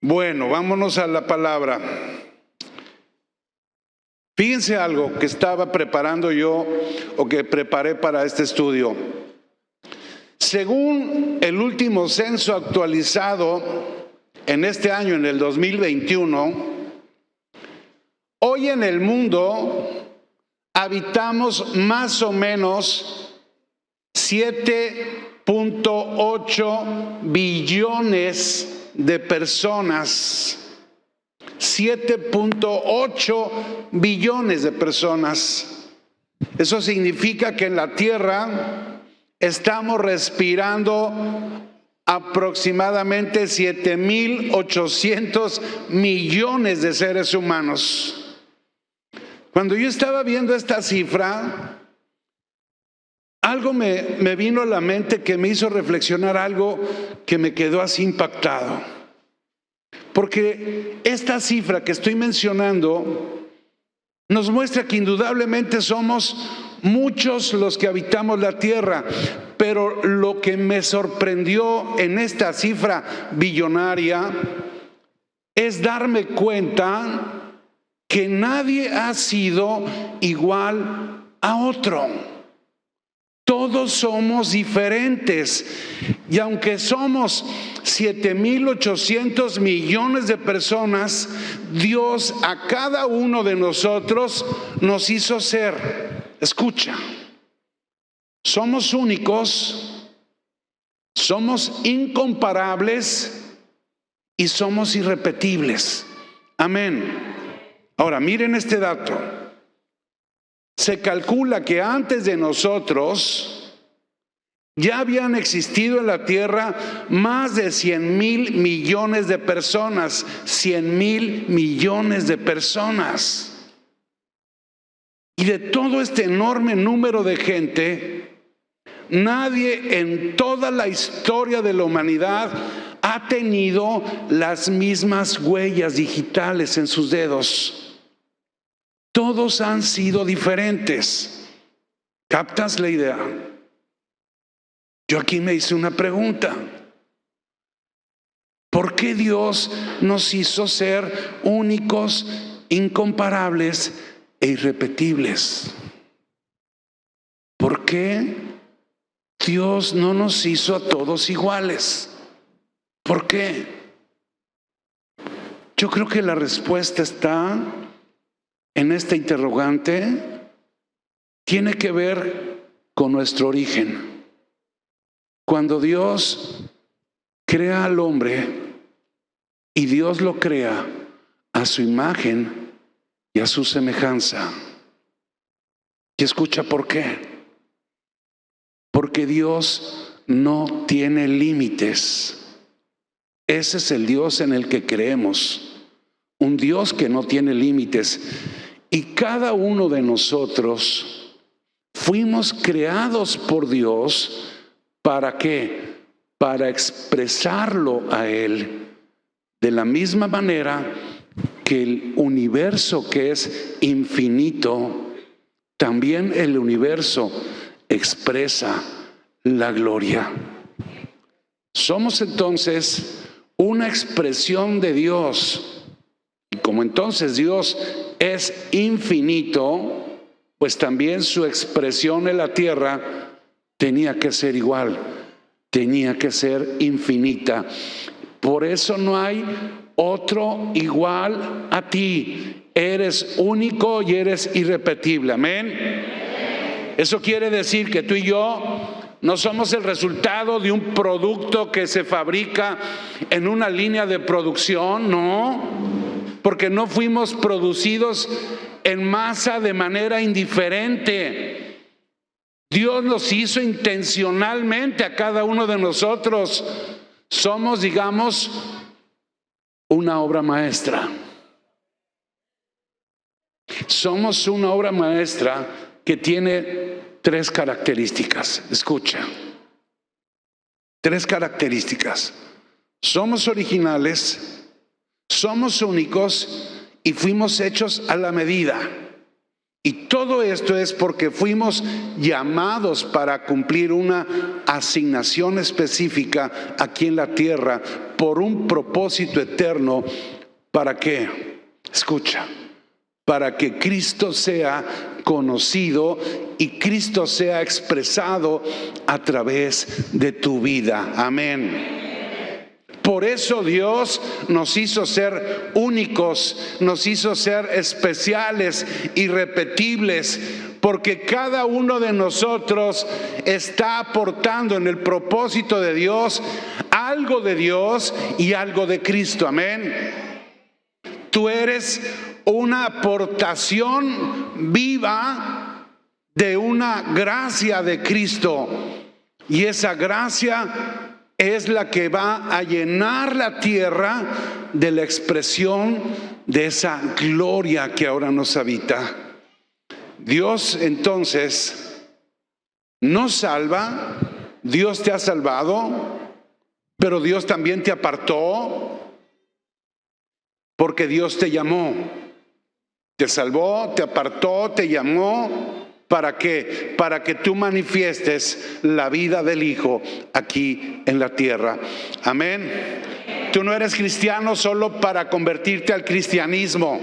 Bueno, vámonos a la palabra. Fíjense algo que estaba preparando yo o que preparé para este estudio. Según el último censo actualizado en este año, en el 2021, hoy en el mundo habitamos más o menos 7.8 billones de personas. 7.8 billones de personas. Eso significa que en la Tierra estamos respirando aproximadamente 7.800 millones de seres humanos. Cuando yo estaba viendo esta cifra, algo me vino a la mente que me hizo reflexionar, algo que me quedó así impactado. Porque esta cifra que estoy mencionando nos muestra que indudablemente somos muchos los que habitamos la tierra, pero lo que me sorprendió en esta cifra billonaria es darme cuenta que nadie ha sido igual a otro. Todos somos diferentes, y aunque somos 7.800 millones de personas, Dios a cada uno de nosotros nos hizo ser. Escucha, somos únicos, somos incomparables y somos irrepetibles. Amén. Ahora, miren este dato. Se calcula que antes de nosotros ya habían existido en la tierra más de 100,000 millones de personas. 100,000 millones de personas. Y de todo este enorme número de gente, nadie en toda la historia de la humanidad ha tenido las mismas huellas digitales en sus dedos. Todos han sido diferentes. ¿Captas la idea? Yo aquí me hice una pregunta. ¿Por qué Dios nos hizo ser únicos, incomparables e irrepetibles? ¿Por qué Dios no nos hizo a todos iguales? ¿Por qué? Yo creo que la respuesta está en esta interrogante. Tiene que ver con nuestro origen. Cuando Dios crea al hombre y Dios lo crea a su imagen y a su semejanza. Y escucha por qué. Porque Dios no tiene límites. Ese es el Dios en el que creemos. Un Dios que no tiene límites. Y cada uno de nosotros fuimos creados por Dios. ¿Para qué? Para expresarlo a Él. De la misma manera que el universo, que es infinito, también el universo expresa la gloria. Somos entonces una expresión de Dios. Y como entonces Dios es infinito, pues también su expresión en la tierra tenía que ser igual, tenía que ser infinita. Por eso no hay otro igual a ti. Eres único y eres irrepetible. Amén. Eso quiere decir que tú y yo no somos el resultado de un producto que se fabrica en una línea de producción, no. Porque no fuimos producidos en masa de manera indiferente. Dios nos hizo intencionalmente a cada uno de nosotros. Somos, digamos, una obra maestra. Somos una obra maestra que tiene 3 características. Escucha. 3 características. Somos originales. Somos únicos y fuimos hechos a la medida. Y todo esto es porque fuimos llamados para cumplir una asignación específica aquí en la tierra por un propósito eterno. ¿Para qué? Escucha, para que Cristo sea conocido y Cristo sea expresado a través de tu vida. Amén. Por eso Dios nos hizo ser únicos, nos hizo ser especiales, irrepetibles, porque cada uno de nosotros está aportando en el propósito de Dios algo de Dios y algo de Cristo. Amén. Tú eres una aportación viva de una gracia de Cristo, y esa gracia es la que va a llenar la tierra de la expresión de esa gloria que ahora nos habita. Dios entonces nos salva, Dios te ha salvado, pero Dios también te apartó, porque Dios te llamó, te salvó, te apartó, te llamó. ¿Para qué? Para que tú manifiestes la vida del Hijo aquí en la tierra. Amén. Tú no eres cristiano solo para convertirte al cristianismo.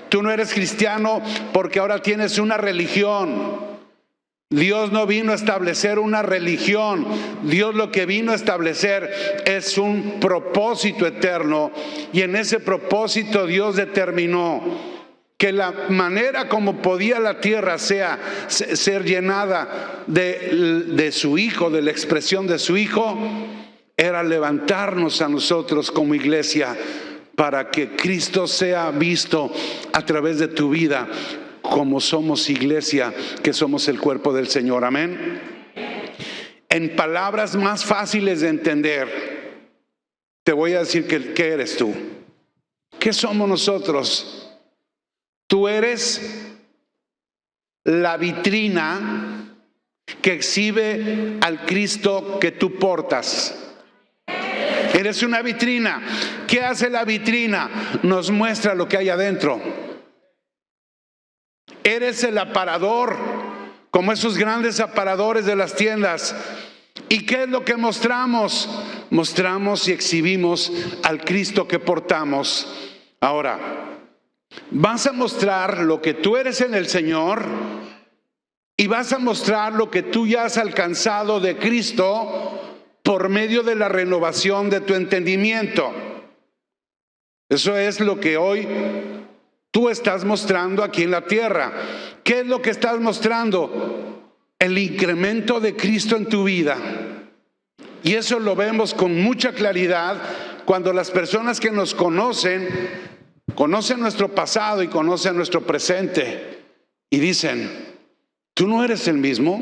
Tú no eres cristiano porque ahora tienes una religión. Dios no vino a establecer una religión. Dios lo que vino a establecer es un propósito eterno. Y en ese propósito Dios determinó que la manera como podía la tierra ser llenada de su Hijo, de la expresión de su Hijo, era levantarnos a nosotros como iglesia para que Cristo sea visto a través de tu vida, como somos iglesia, que somos el cuerpo del Señor. Amén. En palabras más fáciles de entender, te voy a decir ¿qué eres tú? ¿Qué somos nosotros? Tú eres la vitrina que exhibe al Cristo que tú portas. Eres una vitrina. ¿Qué hace la vitrina? Nos muestra lo que hay adentro. Eres el aparador, como esos grandes aparadores de las tiendas. ¿Y qué es lo que mostramos? Mostramos y exhibimos al Cristo que portamos. Ahora, vas a mostrar lo que tú eres en el Señor y vas a mostrar lo que tú ya has alcanzado de Cristo por medio de la renovación de tu entendimiento. Eso es lo que hoy tú estás mostrando aquí en la tierra. ¿Qué es lo que estás mostrando? El incremento de Cristo en tu vida. Y eso lo vemos con mucha claridad cuando las personas que nos conocen nuestro pasado y conocen nuestro presente y dicen: tú no eres el mismo,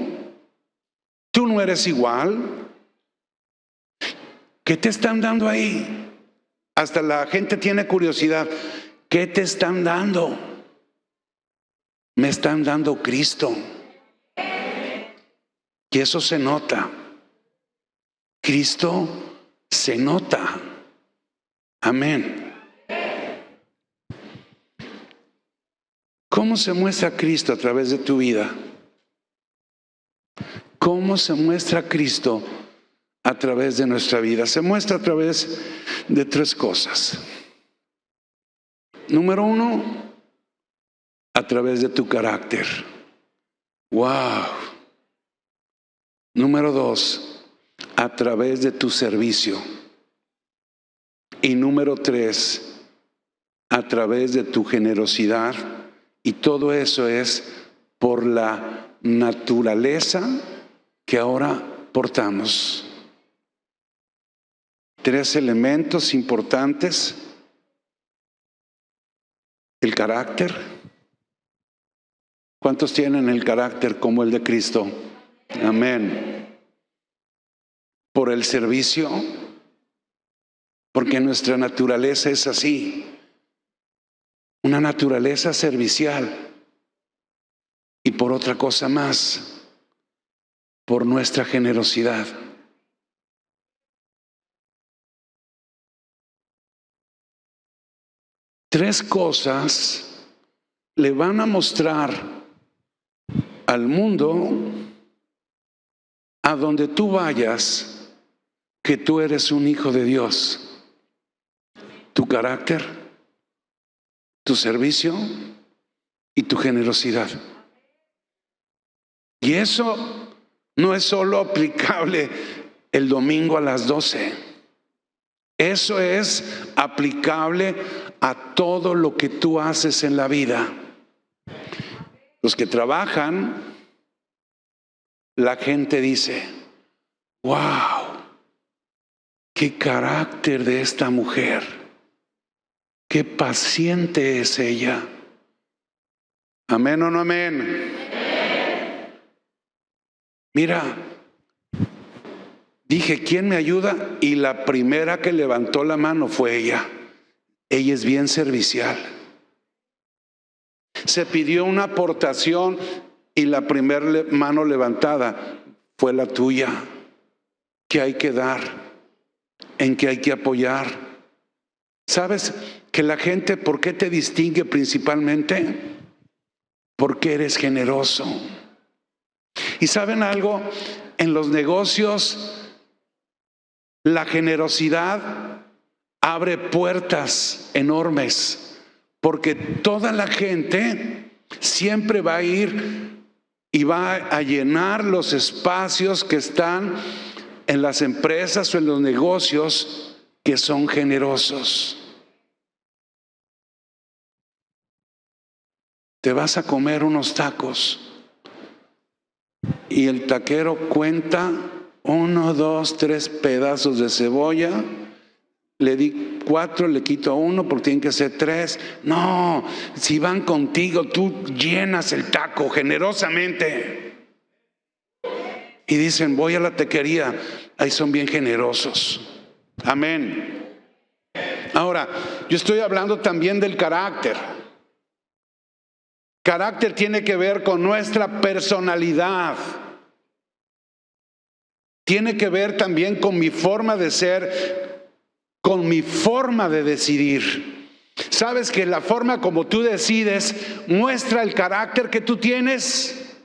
tú no eres igual. ¿Qué te están dando ahí? Hasta la gente tiene curiosidad. ¿Qué te están dando? Me están dando Cristo. Y eso se nota. Cristo se nota. Amén. ¿Cómo se muestra Cristo a través de tu vida? ¿Cómo se muestra Cristo a través de nuestra vida? Se muestra a través de tres cosas. Número uno, a través de tu carácter. ¡Wow! Número dos, a través de tu servicio. Y número tres, a través de tu generosidad. Y todo eso es por la naturaleza que ahora portamos. Tres elementos importantes: el carácter. ¿Cuántos tienen el carácter como el de Cristo? Amén. Por el servicio, porque nuestra naturaleza es así. Una naturaleza servicial. Y por otra cosa más, por nuestra generosidad. Tres cosas le van a mostrar al mundo, a donde tú vayas, que tú eres un hijo de Dios. Tu carácter, tu servicio y tu generosidad. Y eso no es solo aplicable el domingo a las 12. Eso es aplicable a todo lo que tú haces en la vida. Los que trabajan, la gente dice: wow, qué carácter de esta mujer, qué paciente es ella. ¿Amén o no amén? Mira, dije, ¿quién me ayuda? Y la primera que levantó la mano fue ella. Ella es bien servicial. Se pidió una aportación y la primera mano levantada fue la tuya. ¿Qué hay que dar? ¿En qué hay que apoyar? ¿Sabes que la gente, por qué te distingue principalmente? Porque eres generoso. ¿Y saben algo? En los negocios, la generosidad abre puertas enormes, porque toda la gente siempre va a ir y va a llenar los espacios que están en las empresas o en los negocios que son generosos. Te vas a comer unos tacos y el taquero cuenta 1, 2, 3 pedazos de cebolla. Le di 4, le quito 1 porque tienen que ser 3. No, si van contigo, tú llenas el taco generosamente. Y dicen, voy a la taquería, ahí son bien generosos. Amén. Ahora, yo estoy hablando también del carácter. Carácter tiene que ver con nuestra personalidad. Tiene que ver también con mi forma de ser, con mi forma de decidir. ¿Sabes que la forma como tú decides muestra el carácter que tú tienes?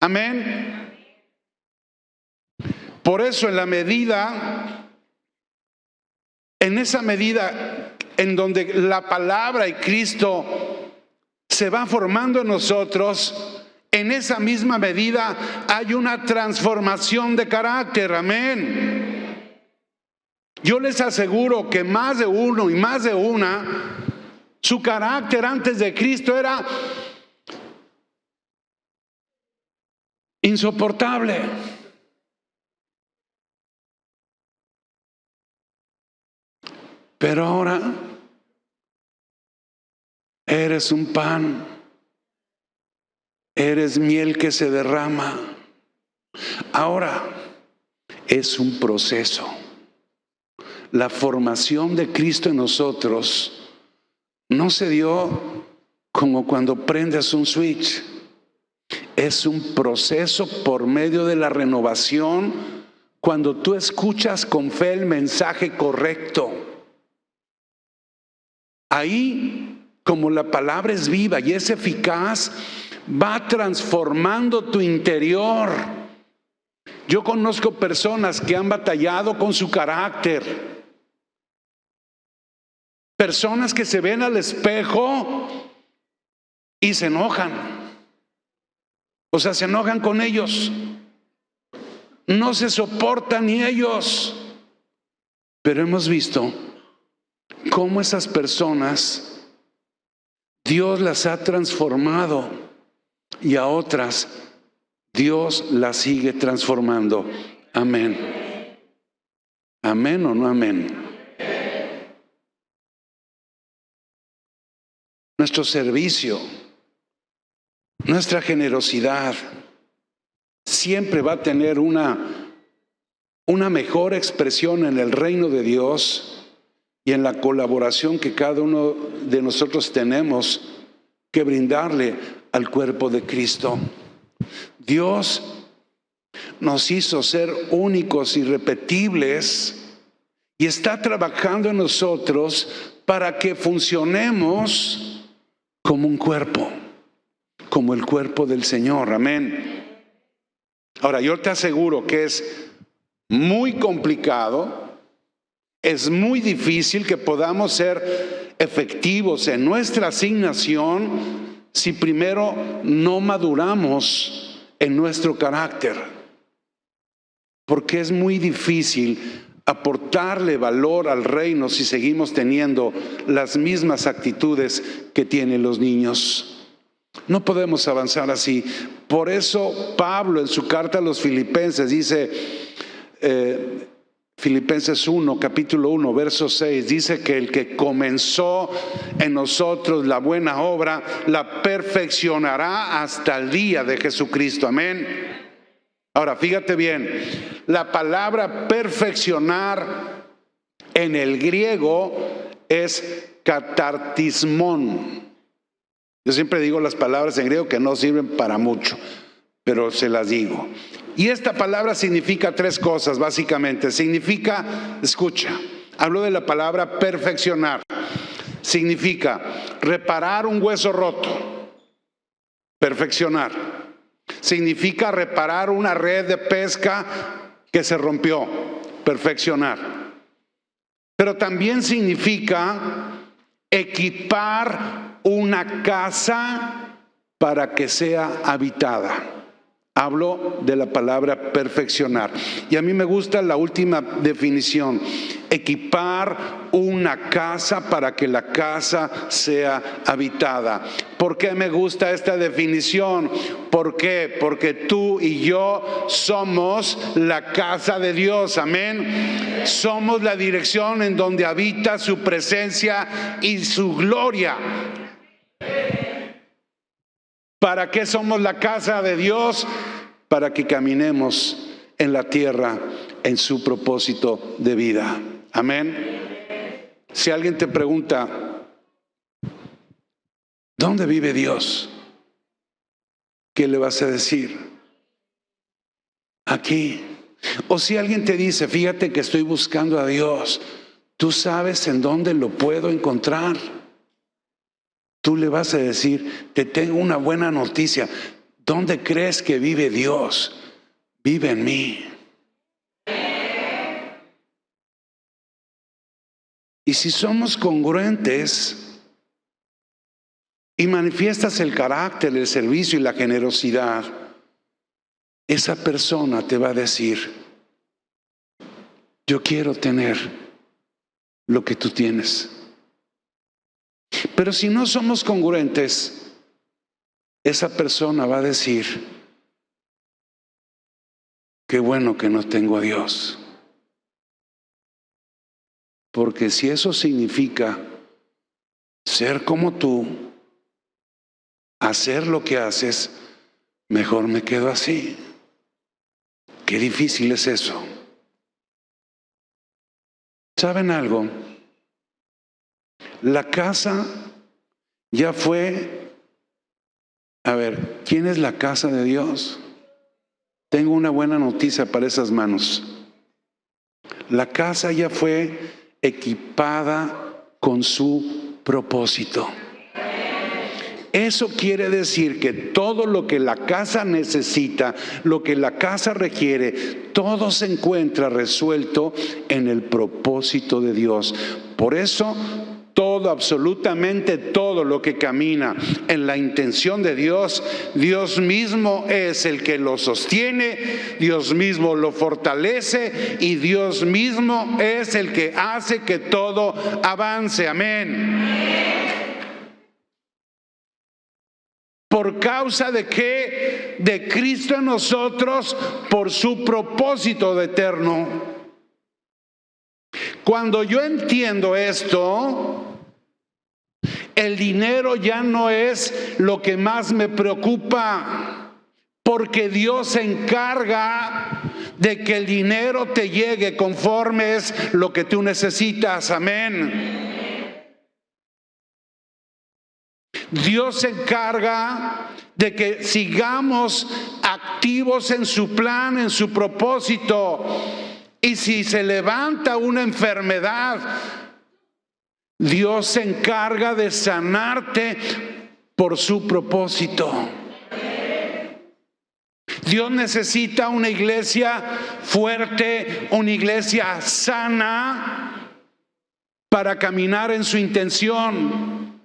Amén. Por eso en esa medida en donde la palabra y Cristo se va formando en nosotros, en esa misma medida hay una transformación de carácter. Amén. Yo les aseguro que más de uno y más de una, su carácter antes de Cristo era insoportable. Pero ahora eres un pan, eres miel que se derrama. Ahora es un proceso. La formación de Cristo en nosotros no se dio como cuando prendes un switch. Es un proceso por medio de la renovación, cuando tú escuchas con fe el mensaje correcto. Ahí, como la palabra es viva y es eficaz, va transformando tu interior. Yo conozco personas que han batallado con su carácter. Personas que se ven al espejo y se enojan. O sea, se enojan con ellos. No se soportan ni ellos. Pero hemos visto cómo esas personas Dios las ha transformado y a otras Dios las sigue transformando. Amén. Amén o no amén. Nuestro servicio, nuestra generosidad siempre va a tener una mejor expresión en el reino de Dios y en la colaboración que cada uno de nosotros tenemos que brindarle al cuerpo de Cristo. Dios nos hizo ser únicos, irrepetibles, y está trabajando en nosotros para que funcionemos como un cuerpo, como el cuerpo del Señor. Amén. Ahora, yo te aseguro que es muy complicado, es muy difícil que podamos ser efectivos en nuestra asignación si primero no maduramos en nuestro carácter. Porque es muy difícil aportarle valor al reino si seguimos teniendo las mismas actitudes que tienen los niños. No podemos avanzar así. Por eso Pablo en su carta a los Filipenses dice, Filipenses 1, capítulo 1, verso 6, dice que el que comenzó en nosotros la buena obra, la perfeccionará hasta el día de Jesucristo. Amén. Ahora, fíjate bien, la palabra perfeccionar en el griego es katartismon. Yo siempre digo las palabras en griego que no sirven para mucho, pero se las digo. Y esta palabra significa tres cosas, básicamente. Significa, escucha, hablo de la palabra perfeccionar. Significa reparar un hueso roto, perfeccionar. Significa reparar una red de pesca que se rompió, perfeccionar. Pero también significa equipar una casa para que sea habitada. Hablo de la palabra perfeccionar. Y a mí me gusta la última definición. Equipar una casa para que la casa sea habitada. ¿Por qué me gusta esta definición? ¿Por qué? Porque tú y yo somos la casa de Dios. Amén. Somos la dirección en donde habita su presencia y su gloria. ¿Para qué somos la casa de Dios? Para que caminemos en la tierra en su propósito de vida. Amén. Si alguien te pregunta, ¿dónde vive Dios? ¿Qué le vas a decir? Aquí. O si alguien te dice, fíjate que estoy buscando a Dios, ¿tú sabes en dónde lo puedo encontrar? Tú le vas a decir, te tengo una buena noticia. ¿Dónde crees que vive Dios? Vive en mí. Y si somos congruentes y manifiestas el carácter, el servicio y la generosidad, esa persona te va a decir, yo quiero tener lo que tú tienes. Pero si no somos congruentes, esa persona va a decir, qué bueno que no tengo a Dios. Porque si eso significa ser como tú, hacer lo que haces, mejor me quedo así. Qué difícil es eso. ¿Saben algo? La casa ya fue, a ver, ¿quién es la casa de Dios? Tengo una buena noticia para esas manos. La casa ya fue equipada con su propósito. Eso quiere decir que todo lo que la casa necesita, lo que la casa requiere, todo se encuentra resuelto en el propósito de Dios. Por eso, todo, absolutamente todo lo que camina en la intención de Dios, Dios mismo es el que lo sostiene, Dios mismo lo fortalece y Dios mismo es el que hace que todo avance. Amén. ¿Por causa de qué? De Cristo en nosotros, por su propósito eterno. Cuando yo entiendo esto, el dinero ya no es lo que más me preocupa, porque Dios se encarga de que el dinero te llegue conforme es lo que tú necesitas. Amén. Dios se encarga de que sigamos activos en su plan, en su propósito. Y si se levanta una enfermedad, Dios se encarga de sanarte por su propósito. Dios necesita una iglesia fuerte, una iglesia sana para caminar en su intención.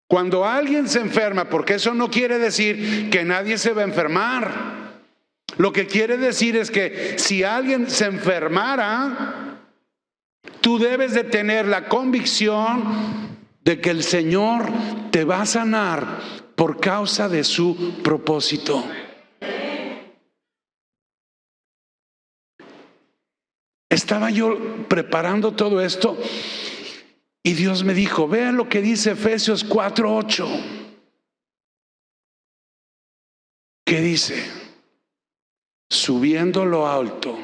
Cuando alguien se enferma, porque eso no quiere decir que nadie se va a enfermar. Lo que quiere decir es que si alguien se enfermara, tú debes de tener la convicción de que el Señor te va a sanar por causa de su propósito. Estaba yo preparando todo esto y Dios me dijo, vean lo que dice Efesios 4:8. ¿Qué dice? Subiendo lo alto,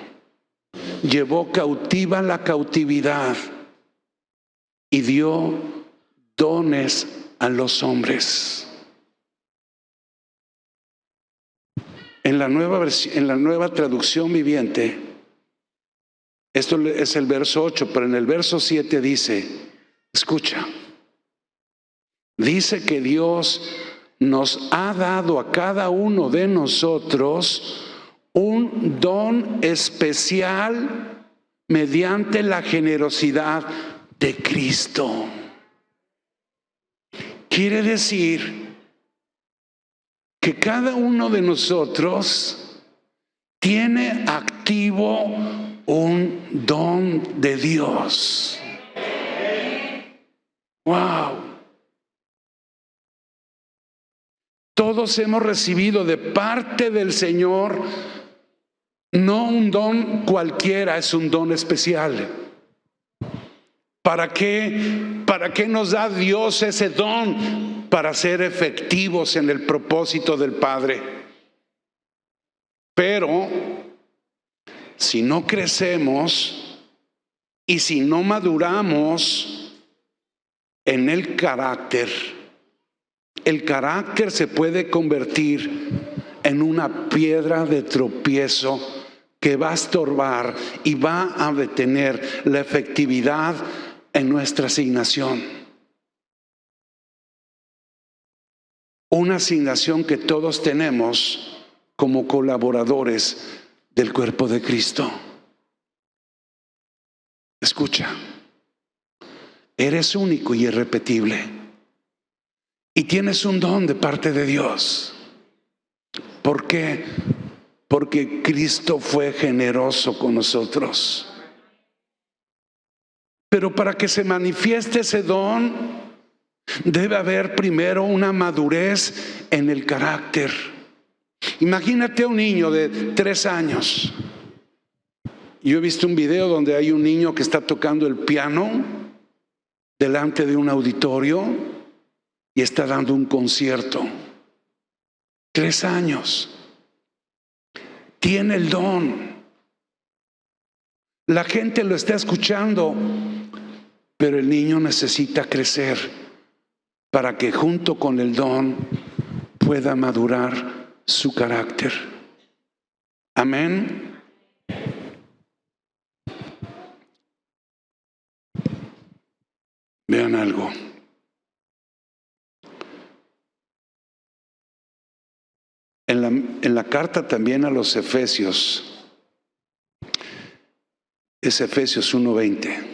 llevó cautiva la cautividad y dio dones a los hombres. En la nueva traducción viviente, esto es el verso 8, pero en el verso 7 dice, escucha, dice que Dios nos ha dado a cada uno de nosotros un don especial mediante la generosidad de Cristo. Quiere decir que cada uno de nosotros tiene activo un don de Dios. Wow. Todos hemos recibido de parte del Señor no un don cualquiera, es un don especial. ¿Para qué nos da Dios ese don? Para ser efectivos en el propósito del Padre. Pero si no crecemos y si no maduramos en el carácter se puede convertir en una piedra de tropiezo que va a estorbar y va a detener la efectividad en nuestra asignación. Una asignación que todos tenemos como colaboradores del cuerpo de Cristo. Escucha, eres único y irrepetible y tienes un don de parte de Dios. ¿Por qué? Porque Cristo fue generoso con nosotros. Pero para que se manifieste ese don, debe haber primero una madurez en el carácter. Imagínate a un niño de 3 años. Yo he visto un video donde hay un niño que está tocando el piano delante de un auditorio y está dando un concierto. 3 años. Tiene el don. La gente lo está escuchando, pero el niño necesita crecer para que junto con el don pueda madurar su carácter. Amén. Vean algo. En la carta también a los Efesios, es Efesios 1:20.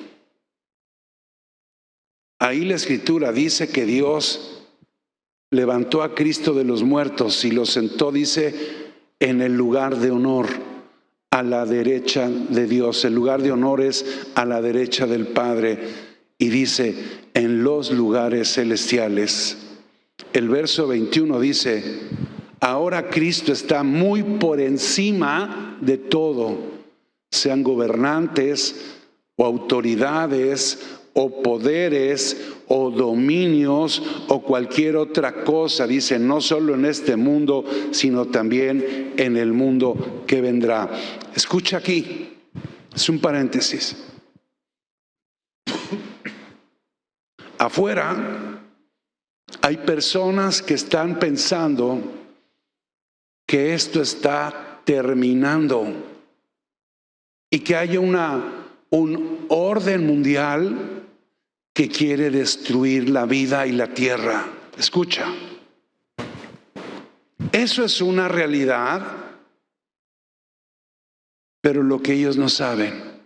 Ahí la Escritura dice que Dios levantó a Cristo de los muertos y lo sentó, dice, en el lugar de honor, a la derecha de Dios. El lugar de honor es a la derecha del Padre. Y dice, en los lugares celestiales. El verso 21 dice, ahora Cristo está muy por encima de todo, sean gobernantes o autoridades o poderes o dominios o cualquier otra cosa. Dice, no solo en este mundo, sino también en el mundo que vendrá. Escucha aquí, es un paréntesis. Afuera hay personas que están pensando que esto está terminando y que haya un orden mundial que quiere destruir la vida y la tierra. Escucha, eso es una realidad Pero lo que ellos no saben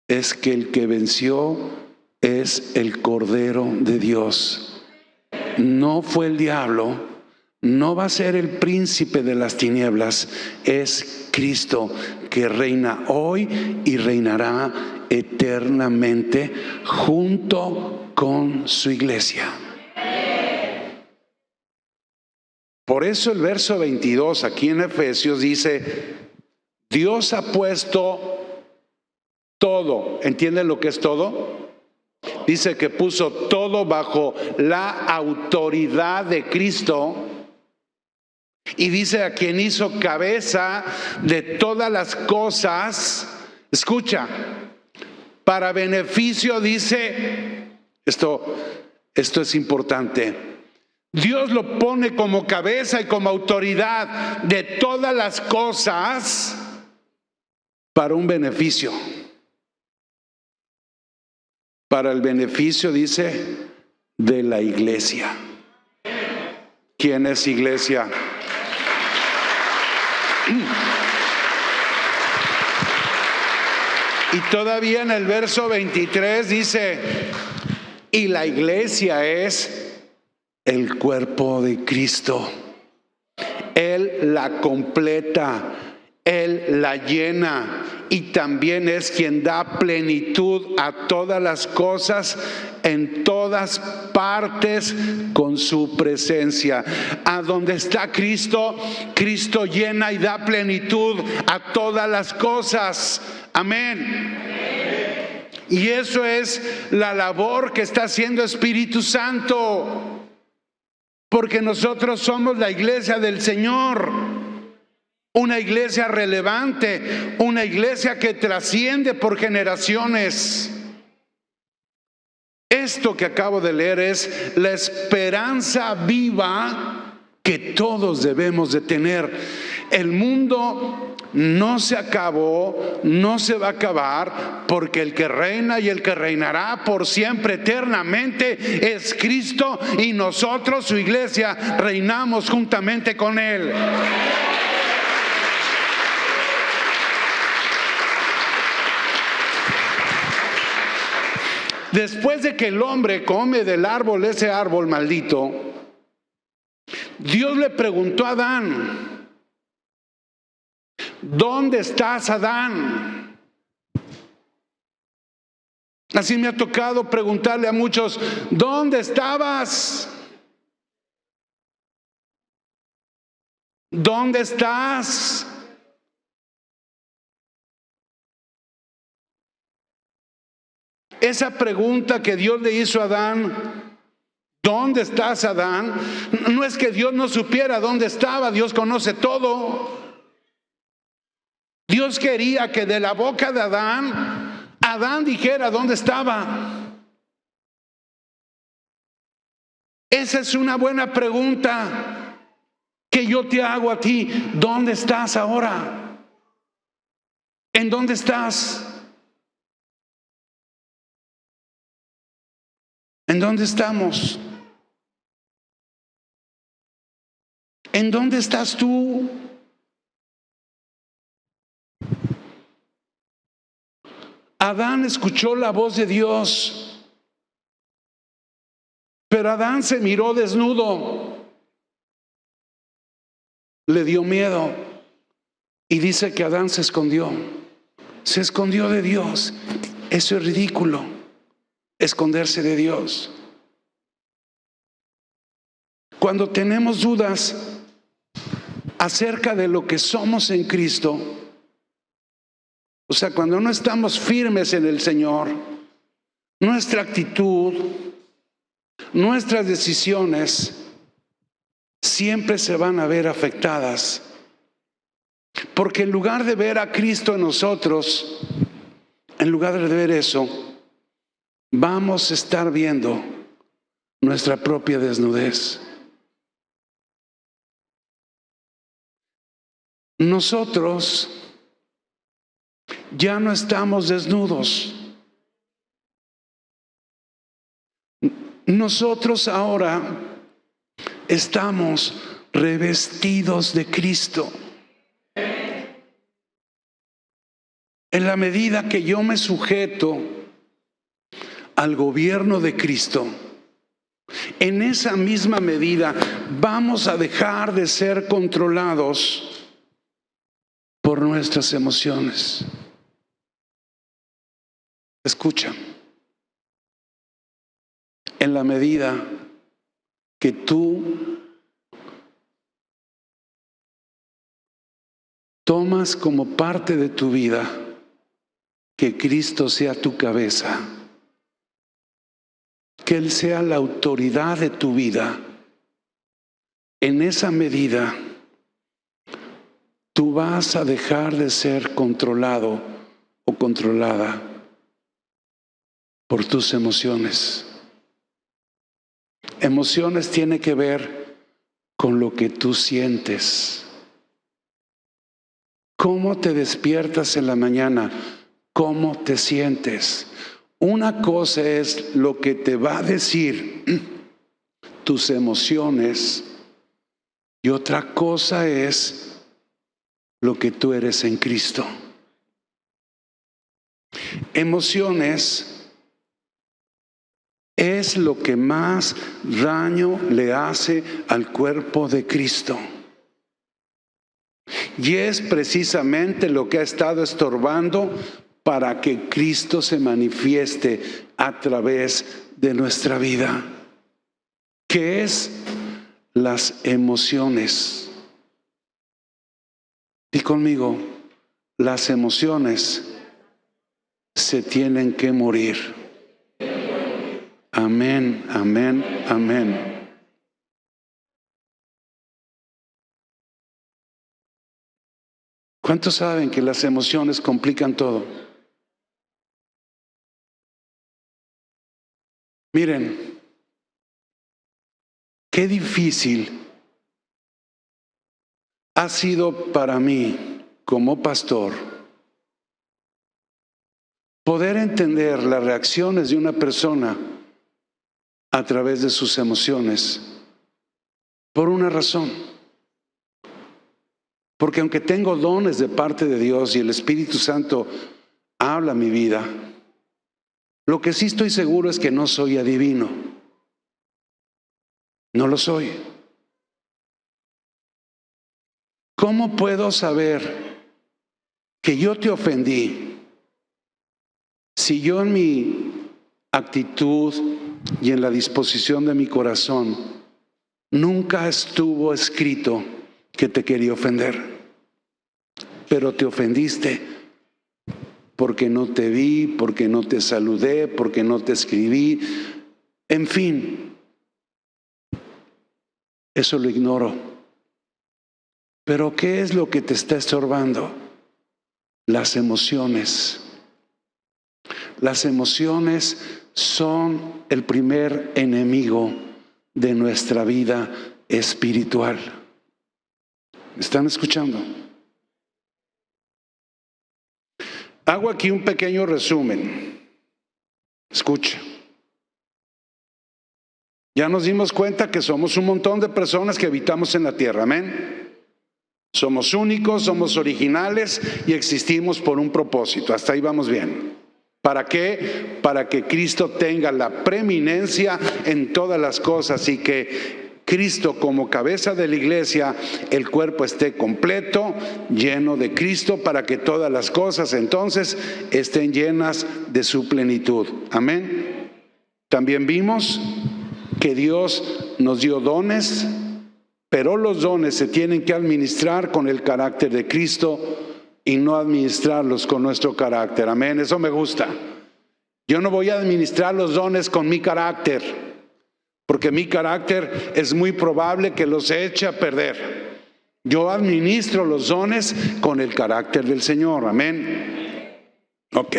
es que el que venció es el Cordero de Dios. No fue el diablo, no va a ser el príncipe de las tinieblas, es Cristo que reina hoy y reinará eternamente junto con su iglesia. Por eso el verso 22 aquí en Efesios dice: Dios ha puesto todo. ¿Entienden lo que es todo? Dice que puso todo bajo la autoridad de Cristo. Y dice: a quien hizo cabeza de todas las cosas. Escucha, para beneficio, dice, esto es importante. Dios lo pone como cabeza y como autoridad de todas las cosas para un beneficio. Para el beneficio, dice, de la iglesia. ¿Quién es iglesia? Y todavía en el verso 23 dice: y la iglesia es el cuerpo de Cristo. Él la completa, Él la llena, y también es quien da plenitud a todas las cosas en todas partes con su presencia. A donde está Cristo, Cristo llena y da plenitud a todas las cosas. Amén. Y eso es la labor que está haciendo Espíritu Santo. Porque nosotros somos la iglesia del Señor, una iglesia relevante, una iglesia que trasciende por generaciones. Esto que acabo de leer es la esperanza viva que todos debemos de tener. El mundo no se acabó, no se va a acabar, porque el que reina y el que reinará por siempre eternamente es Cristo, y nosotros, su iglesia, reinamos juntamente con Él. Después de que el hombre come del árbol, ese árbol maldito, Dios le preguntó a Adán: ¿dónde estás, Adán? Así me ha tocado preguntarle a muchos: ¿dónde estabas? ¿Dónde estás? Esa pregunta que Dios le hizo a Adán: ¿dónde estás, Adán? No es que Dios no supiera dónde estaba, Dios conoce todo. Dios quería que de la boca de Adán dijera dónde estaba. Esa es una buena pregunta que yo te hago a ti. ¿Dónde estás ahora? ¿En dónde estás? ¿En dónde estamos? ¿En dónde estás tú? Adán escuchó la voz de Dios, pero Adán se miró desnudo, le dio miedo, y dice que Adán se escondió de Dios. Eso es ridículo, esconderse de Dios. Cuando tenemos dudas acerca de lo que somos en Cristo, o sea, cuando no estamos firmes en el Señor, nuestra actitud, nuestras decisiones siempre se van a ver afectadas. Porque en lugar de ver a Cristo en nosotros, en lugar de ver eso, vamos a estar viendo nuestra propia desnudez. Nosotros ya no estamos desnudos. Nosotros ahora estamos revestidos de Cristo. En la medida que yo me sujeto al gobierno de Cristo, en esa misma medida vamos a dejar de ser controlados por nuestras emociones. Escucha, en la medida que tú tomas como parte de tu vida que Cristo sea tu cabeza, que Él sea la autoridad de tu vida, en esa medida tú vas a dejar de ser controlado o controlada por tus emociones. Emociones tiene que ver con lo que tú sientes. ¿Cómo te despiertas en la mañana? ¿Cómo te sientes? Una cosa es lo que te va a decir tus emociones y otra cosa es lo que tú eres en Cristo. Emociones es lo que más daño le hace al cuerpo de Cristo. Y es precisamente lo que ha estado estorbando para que Cristo se manifieste a través de nuestra vida. ¿Qué es? Las emociones. Di conmigo, las emociones se tienen que morir. Amén, amén, amén. ¿Cuántos saben que las emociones complican todo? Miren, qué difícil ha sido para mí como pastor poder entender las reacciones de una persona a través de sus emociones por una razón. Porque aunque tengo dones de parte de Dios y el Espíritu Santo habla mi vida, lo que sí estoy seguro es que no soy adivino. No lo soy. ¿Cómo puedo saber que yo te ofendí si yo en mi actitud y en la disposición de mi corazón nunca estuvo escrito que te quería ofender? Pero te ofendiste porque no te vi, porque no te saludé, porque no te escribí, en fin, eso lo ignoro. Pero ¿qué es lo que te está estorbando? Las emociones. Las emociones son el primer enemigo de nuestra vida espiritual. ¿Me están escuchando? Hago aquí un pequeño resumen. Escucha. Ya nos dimos cuenta que somos un montón de personas que habitamos en la tierra. Amén. Somos únicos, somos originales y existimos por un propósito. Hasta ahí vamos bien. ¿Para qué? Para que Cristo tenga la preeminencia en todas las cosas y que Cristo como cabeza de la iglesia, el cuerpo esté completo, lleno de Cristo, para que todas las cosas entonces estén llenas de su plenitud. Amén. También vimos que Dios nos dio dones, pero los dones se tienen que administrar con el carácter de Cristo y no administrarlos con nuestro carácter. Amén, eso me gusta. Yo no voy a administrar los dones con mi carácter, porque mi carácter es muy probable que los eche a perder. Yo administro los dones con el carácter del Señor. Amén. Ok,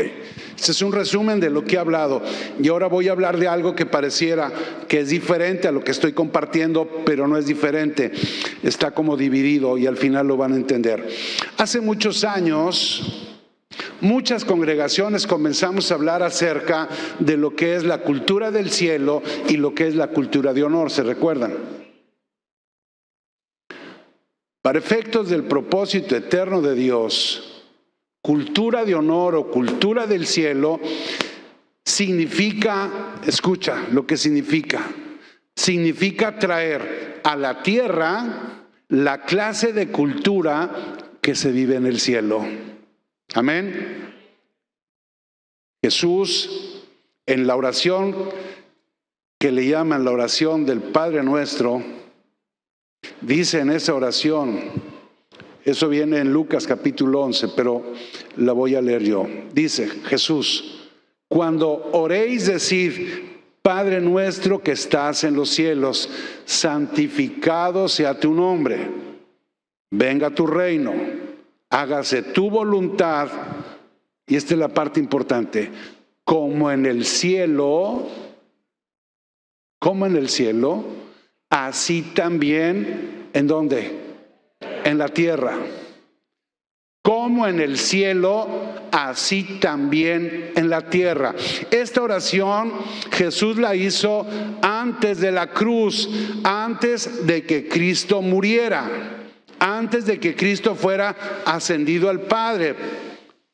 este es un resumen de lo que he hablado y ahora voy a hablar de algo que pareciera que es diferente a lo que estoy compartiendo, pero no es diferente, está como dividido y al final lo van a entender. Hace muchos años, muchas congregaciones comenzamos a hablar acerca de lo que es la cultura del cielo y lo que es la cultura de honor, ¿se recuerdan? Para efectos del propósito eterno de Dios, cultura de honor o cultura del cielo, significa, escucha lo que significa traer a la tierra la clase de cultura que se vive en el cielo. Amén. Jesús, en la oración que le llaman la oración del Padre Nuestro, dice en esa oración, eso viene en Lucas capítulo 11, pero la voy a leer yo. Dice Jesús: cuando oréis, decid: Padre nuestro que estás en los cielos, santificado sea tu nombre. Venga tu reino, hágase tu voluntad, y esta es la parte importante, como en el cielo, así también, ¿en dónde? En la tierra. Como en el cielo, así también en la tierra. Esta oración Jesús la hizo antes de la cruz, antes de que Cristo muriera, antes de que Cristo fuera ascendido al Padre.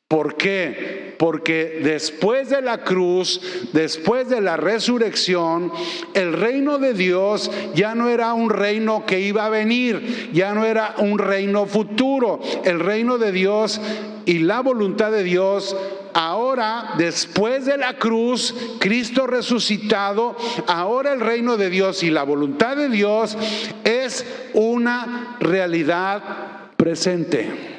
¿Por qué? Porque después de la cruz, después de la resurrección, el reino de Dios ya no era un reino que iba a venir, ya no era un reino futuro. El reino de Dios y la voluntad de Dios, ahora, después de la cruz, Cristo resucitado, ahora el reino de Dios y la voluntad de Dios es una realidad presente.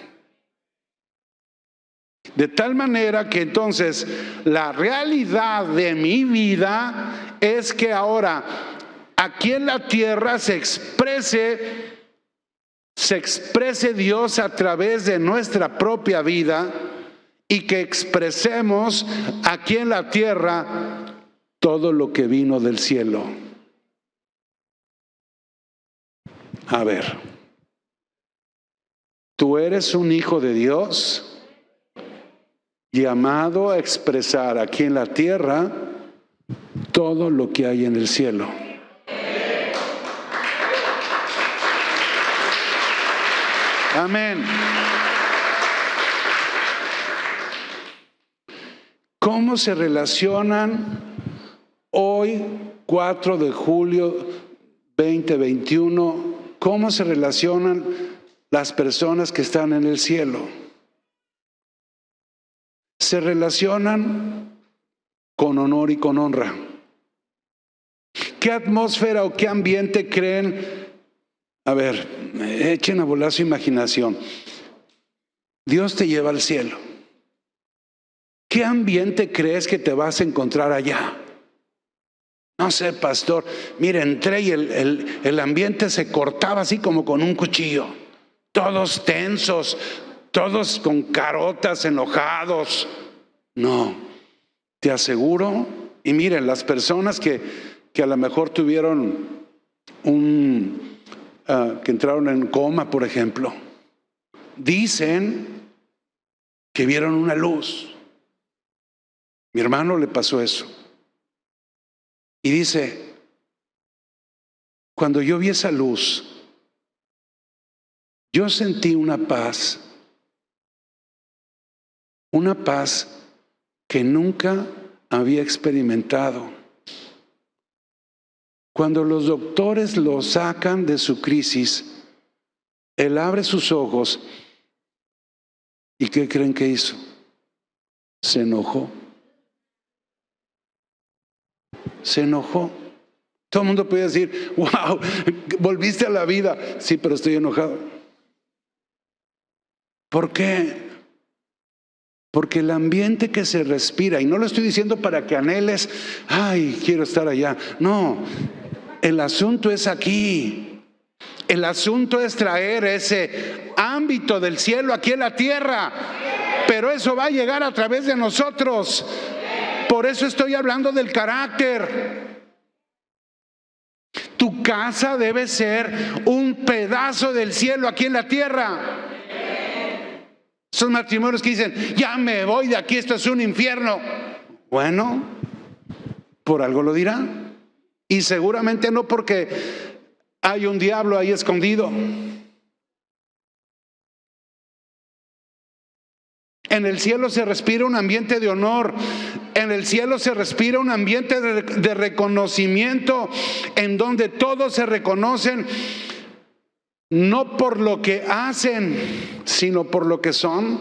De tal manera que entonces la realidad de mi vida es que ahora aquí en la tierra se exprese Dios a través de nuestra propia vida, y que expresemos aquí en la tierra todo lo que vino del cielo. A ver, tú eres un hijo de Dios, llamado a expresar aquí en la tierra todo lo que hay en el cielo. Amén. ¿Cómo se relacionan hoy, 4 de julio 2021? ¿Cómo se relacionan las personas que están en el cielo? Se relacionan con honor y con honra. ¿Qué atmósfera o qué ambiente creen? A ver, echen a volar su imaginación. Dios te lleva al cielo. ¿Qué ambiente crees que te vas a encontrar allá? No sé, pastor, mire, entré y el ambiente se cortaba así como con un cuchillo. Todos tensos, todos con carotas, enojados. No, te aseguro, y miren, las personas que a lo mejor tuvieron que entraron en coma, por ejemplo, dicen que vieron una luz. Mi hermano le pasó eso. Y dice, cuando yo vi esa luz, yo sentí una paz que nunca había experimentado. Cuando los doctores lo sacan de su crisis, él abre sus ojos y ¿qué creen que hizo? Se enojó. Se enojó. Todo el mundo puede decir, wow, volviste a la vida. Sí, pero estoy enojado. ¿Por qué? Porque el ambiente que se respira, y no lo estoy diciendo para que anheles, ay, quiero estar allá. No, el asunto es aquí. El asunto es traer ese ámbito del cielo aquí en la tierra. Pero eso va a llegar a través de nosotros. Por eso estoy hablando del carácter. Tu casa debe ser un pedazo del cielo aquí en la tierra. Esos matrimonios que dicen, ya me voy de aquí, esto es un infierno. Bueno, por algo lo dirán. Y seguramente no porque hay un diablo ahí escondido. En el cielo se respira un ambiente de honor. En el cielo se respira un ambiente de reconocimiento, en donde todos se reconocen no por lo que hacen, sino por lo que son.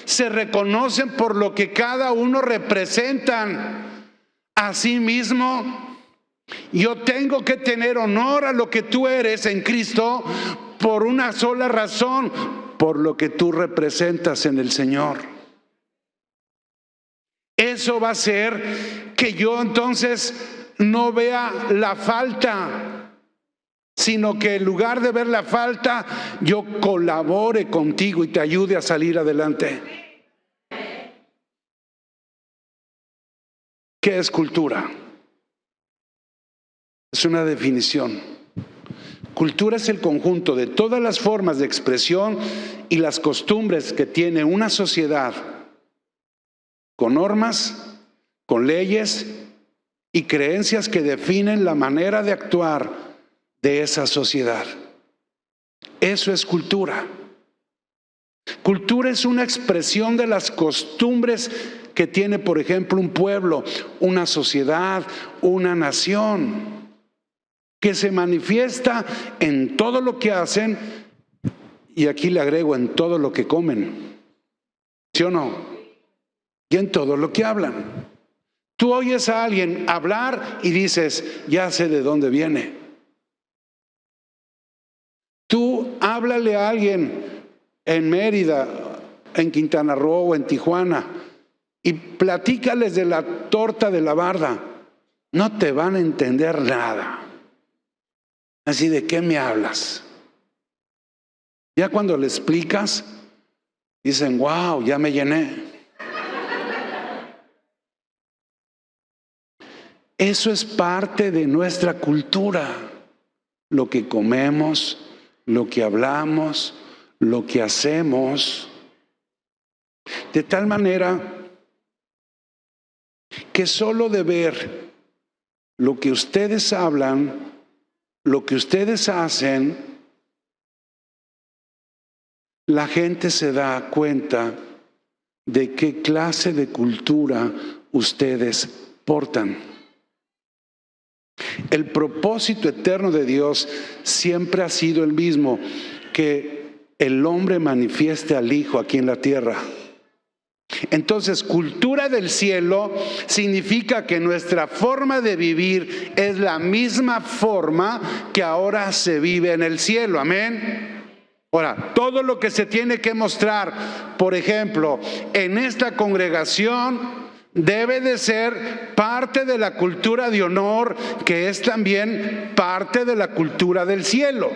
Se reconocen por lo que cada uno representan. Asimismo, yo tengo que tener honor a lo que tú eres en Cristo por una sola razón: por lo que tú representas en el Señor. Eso va a hacer que yo entonces no vea la falta, sino que en lugar de ver la falta, yo colabore contigo y te ayude a salir adelante. ¿Qué es cultura? Es una definición. Cultura es el conjunto de todas las formas de expresión y las costumbres que tiene una sociedad, con normas, con leyes y creencias que definen la manera de actuar de esa sociedad. Eso es cultura. Cultura es una expresión de las costumbres que tiene, por ejemplo, un pueblo, una sociedad, una nación, que se manifiesta en todo lo que hacen, y aquí le agrego, en todo lo que comen. ¿Sí o no? Y en todo lo que hablan. Tú oyes a alguien hablar y dices, ya sé de dónde viene. Tú háblale a alguien en Mérida, en Quintana Roo o en Tijuana y platícales de la torta de la barda. No te van a entender nada. Así, ¿de qué me hablas? Ya cuando le explicas, dicen, wow, ya me llené. Eso es parte de nuestra cultura. Lo que comemos, lo que hablamos, lo que hacemos. De tal manera que solo de ver lo que ustedes hablan, lo que ustedes hacen, la gente se da cuenta de qué clase de cultura ustedes portan. El propósito eterno de Dios siempre ha sido el mismo: que el hombre manifieste al Hijo aquí en la tierra. Entonces, cultura del cielo significa que nuestra forma de vivir es la misma forma que ahora se vive en el cielo. Amén. Ahora, todo lo que se tiene que mostrar, por ejemplo, en esta congregación, debe de ser parte de la cultura de honor, que es también parte de la cultura del cielo.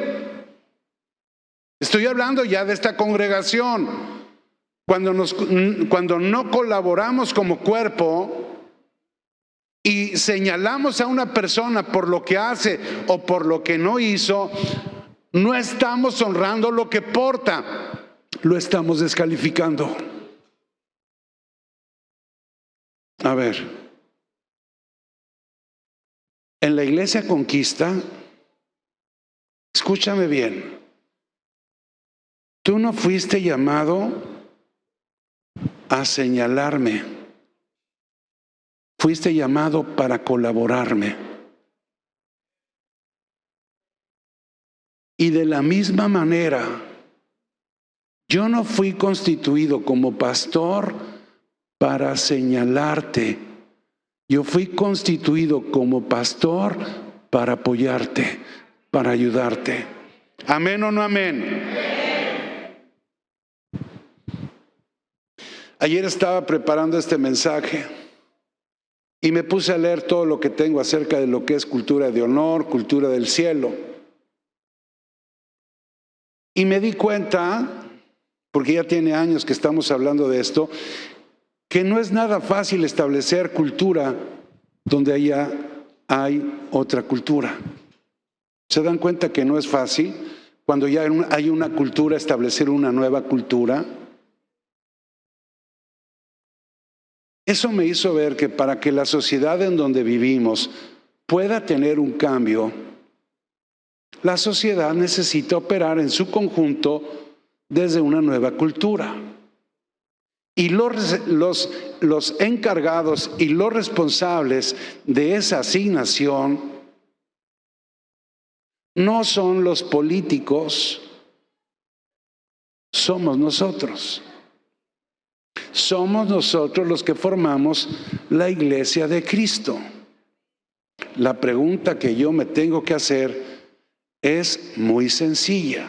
Estoy hablando ya de esta congregación. Cuando no colaboramos como cuerpo y señalamos a una persona por lo que hace o por lo que no hizo, no estamos honrando lo que porta, lo estamos descalificando. A ver, en la Iglesia Conquista, escúchame bien, tú no fuiste llamado a señalarme, fuiste llamado para colaborarme. Y de la misma manera, yo no fui constituido como pastor para señalarte. Yo fui constituido como pastor para apoyarte, para ayudarte. ¿Amén o no amén? Ayer estaba preparando este mensaje y me puse a leer todo lo que tengo acerca de lo que es cultura de honor, cultura del cielo. Y me di cuenta, porque ya tiene años que estamos hablando de esto, que no es nada fácil establecer cultura donde allá hay otra cultura. ¿Se dan cuenta que no es fácil cuando ya hay una cultura establecer una nueva cultura? Eso me hizo ver que para que la sociedad en donde vivimos pueda tener un cambio, la sociedad necesita operar en su conjunto desde una nueva cultura. Y los encargados y los responsables de esa asignación no son los políticos, somos nosotros. Somos nosotros los que formamos la iglesia de Cristo. La pregunta que yo me tengo que hacer es muy sencilla.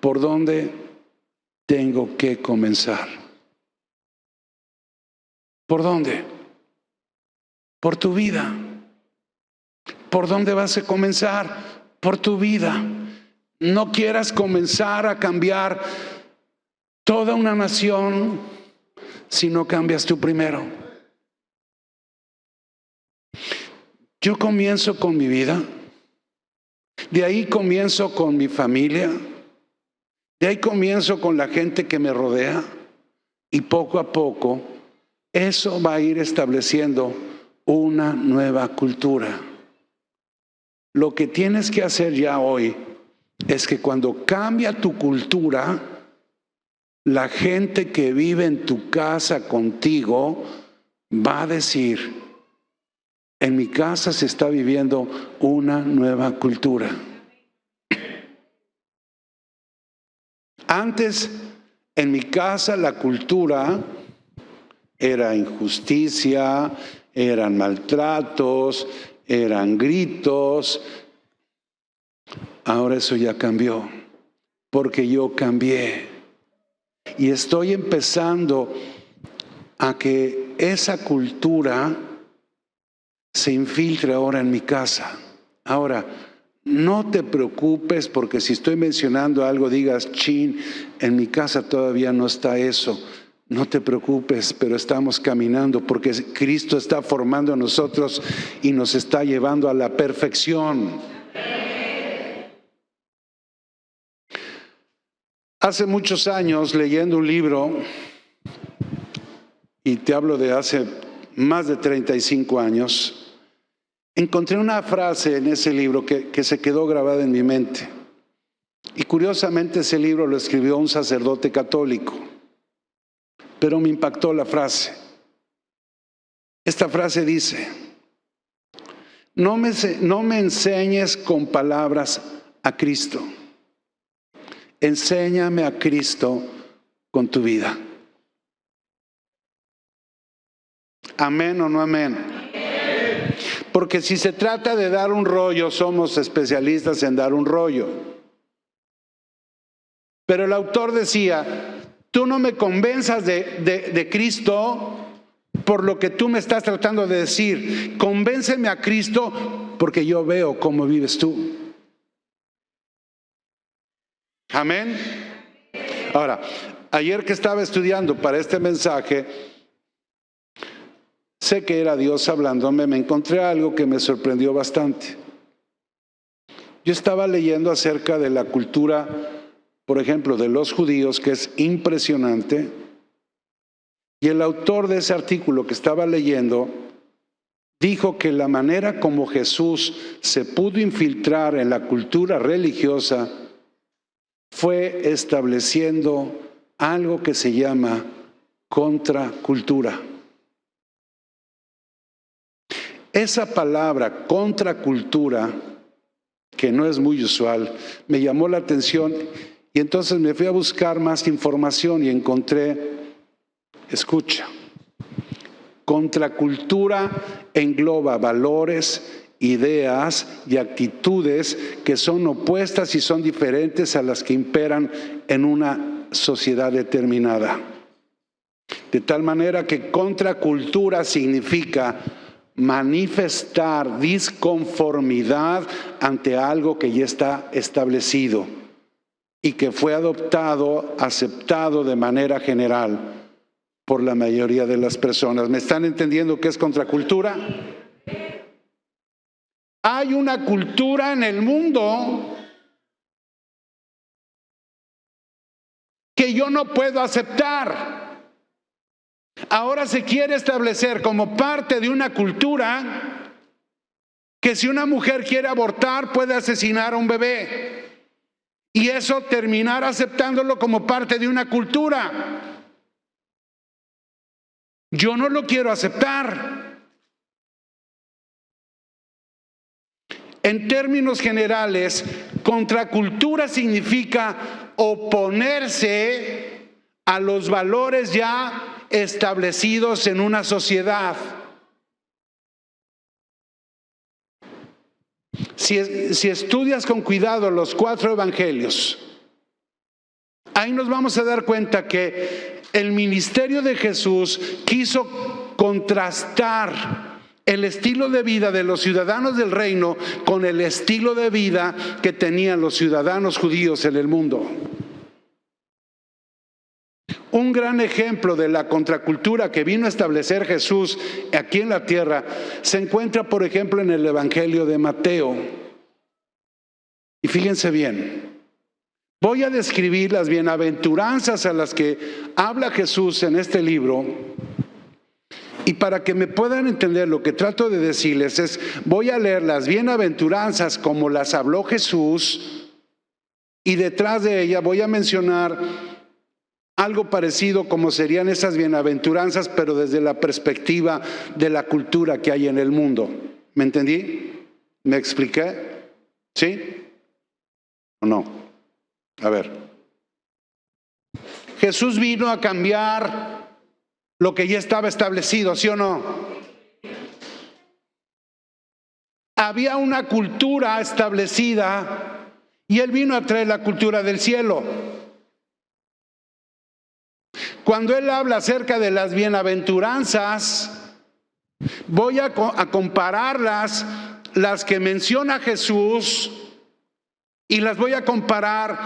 ¿Por dónde tengo que comenzar? ¿Por dónde? Por tu vida. ¿Por dónde vas a comenzar? Por tu vida. No quieras comenzar a cambiar toda una nación si no cambias tú primero. Yo comienzo con mi vida, de ahí comienzo con mi familia, de ahí comienzo con la gente que me rodea, y poco a poco eso va a ir estableciendo una nueva cultura. Lo que tienes que hacer ya hoy es que cuando cambia tu cultura, la gente que vive en tu casa contigo va a decir: en mi casa se está viviendo una nueva cultura. Antes, en mi casa, la cultura era injusticia, eran maltratos, eran gritos. Ahora eso ya cambió, porque yo cambié. Y estoy empezando a que esa cultura se infiltre ahora en mi casa. Ahora, no te preocupes porque si estoy mencionando algo digas: chin, en mi casa todavía no está eso. No te preocupes, pero estamos caminando porque Cristo está formando a nosotros y nos está llevando a la perfección. Hace muchos años, leyendo un libro, y te hablo de hace más de 35 años, encontré una frase en ese libro que se quedó grabada en mi mente. Y curiosamente ese libro lo escribió un sacerdote católico, pero me impactó la frase. Esta frase dice: no me enseñes con palabras a Cristo, enséñame a Cristo con tu vida. ¿Amén o no amén? Porque si se trata de dar un rollo, somos especialistas en dar un rollo. Pero el autor decía: tú no me convenzas de Cristo por lo que tú me estás tratando de decir. Convénceme a Cristo porque yo veo cómo vives tú. Amén. Ahora, ayer que estaba estudiando para este mensaje, sé que era Dios hablándome, me encontré algo que me sorprendió bastante. Yo estaba leyendo acerca de la cultura, por ejemplo, de los judíos, que es impresionante, y el autor de ese artículo que estaba leyendo dijo que la manera como Jesús se pudo infiltrar en la cultura religiosa fue estableciendo algo que se llama contracultura. Esa palabra contracultura, que no es muy usual, me llamó la atención y entonces me fui a buscar más información y encontré, escucha, contracultura engloba valores, ideas y actitudes que son opuestas y son diferentes a las que imperan en una sociedad determinada. De tal manera que contracultura significa manifestar disconformidad ante algo que ya está establecido y que fue adoptado, aceptado de manera general por la mayoría de las personas. ¿Me están entendiendo qué es contracultura? Hay una cultura en el mundo que yo no puedo aceptar. Ahora se quiere establecer como parte de una cultura que si una mujer quiere abortar puede asesinar a un bebé. y eso terminar aceptándolo como parte de una cultura. Yo no lo quiero aceptar. En términos generales, contracultura significa oponerse a los valores ya establecidos en una sociedad. Si estudias con cuidado los 4 evangelios, ahí nos vamos a dar cuenta que el ministerio de Jesús quiso contrastar el estilo de vida de los ciudadanos del reino con el estilo de vida que tenían los ciudadanos judíos en el mundo. Un gran ejemplo de la contracultura que vino a establecer Jesús aquí en la tierra se encuentra, por ejemplo, en el Evangelio de Mateo. Y fíjense bien, voy a describir las bienaventuranzas a las que habla Jesús en este libro. Y para que me puedan entender lo que trato de decirles voy a leer las bienaventuranzas como las habló Jesús, y detrás de ella voy a mencionar algo parecido como serían esas bienaventuranzas, pero desde la perspectiva de la cultura que hay en el mundo. ¿Me entendí? ¿Me expliqué? ¿Sí? ¿O no? A ver. Jesús vino a cambiar lo que ya estaba establecido, ¿sí o no? Había una cultura establecida y Él vino a traer la cultura del cielo. Cuando Él habla acerca de las bienaventuranzas, voy a compararlas, las que menciona Jesús, y las voy a comparar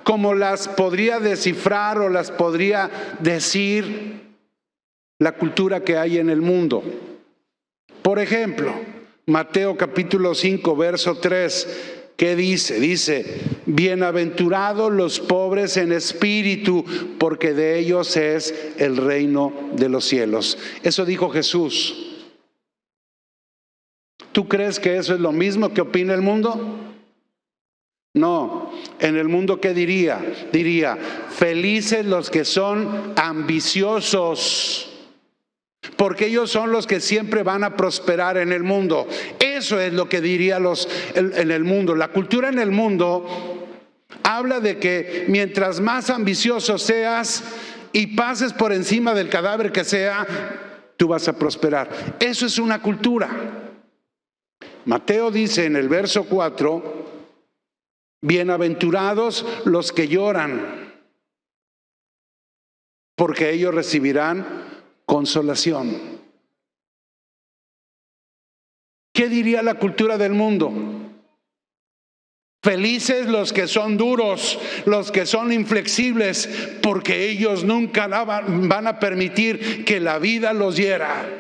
como las podría descifrar o las podría decir la cultura que hay en el mundo. Por ejemplo, Mateo capítulo 5, verso 3. ¿Qué dice? Dice, bienaventurados los pobres en espíritu, porque de ellos es el reino de los cielos. Eso dijo Jesús. ¿Tú crees que eso es lo mismo que opina el mundo? No. En el mundo, ¿qué diría? Diría, felices los que son ambiciosos, porque ellos son los que siempre van a prosperar en el mundo. Eso es lo que diría en el mundo. La cultura en el mundo habla de que mientras más ambicioso seas y pases por encima del cadáver que sea, tú vas a prosperar. Eso es una cultura. Mateo dice en el verso 4, bienaventurados los que lloran, porque ellos recibirán consolación. ¿Qué diría la cultura del mundo? Felices los que son duros, los que son inflexibles, porque ellos nunca van a permitir que la vida los hiera.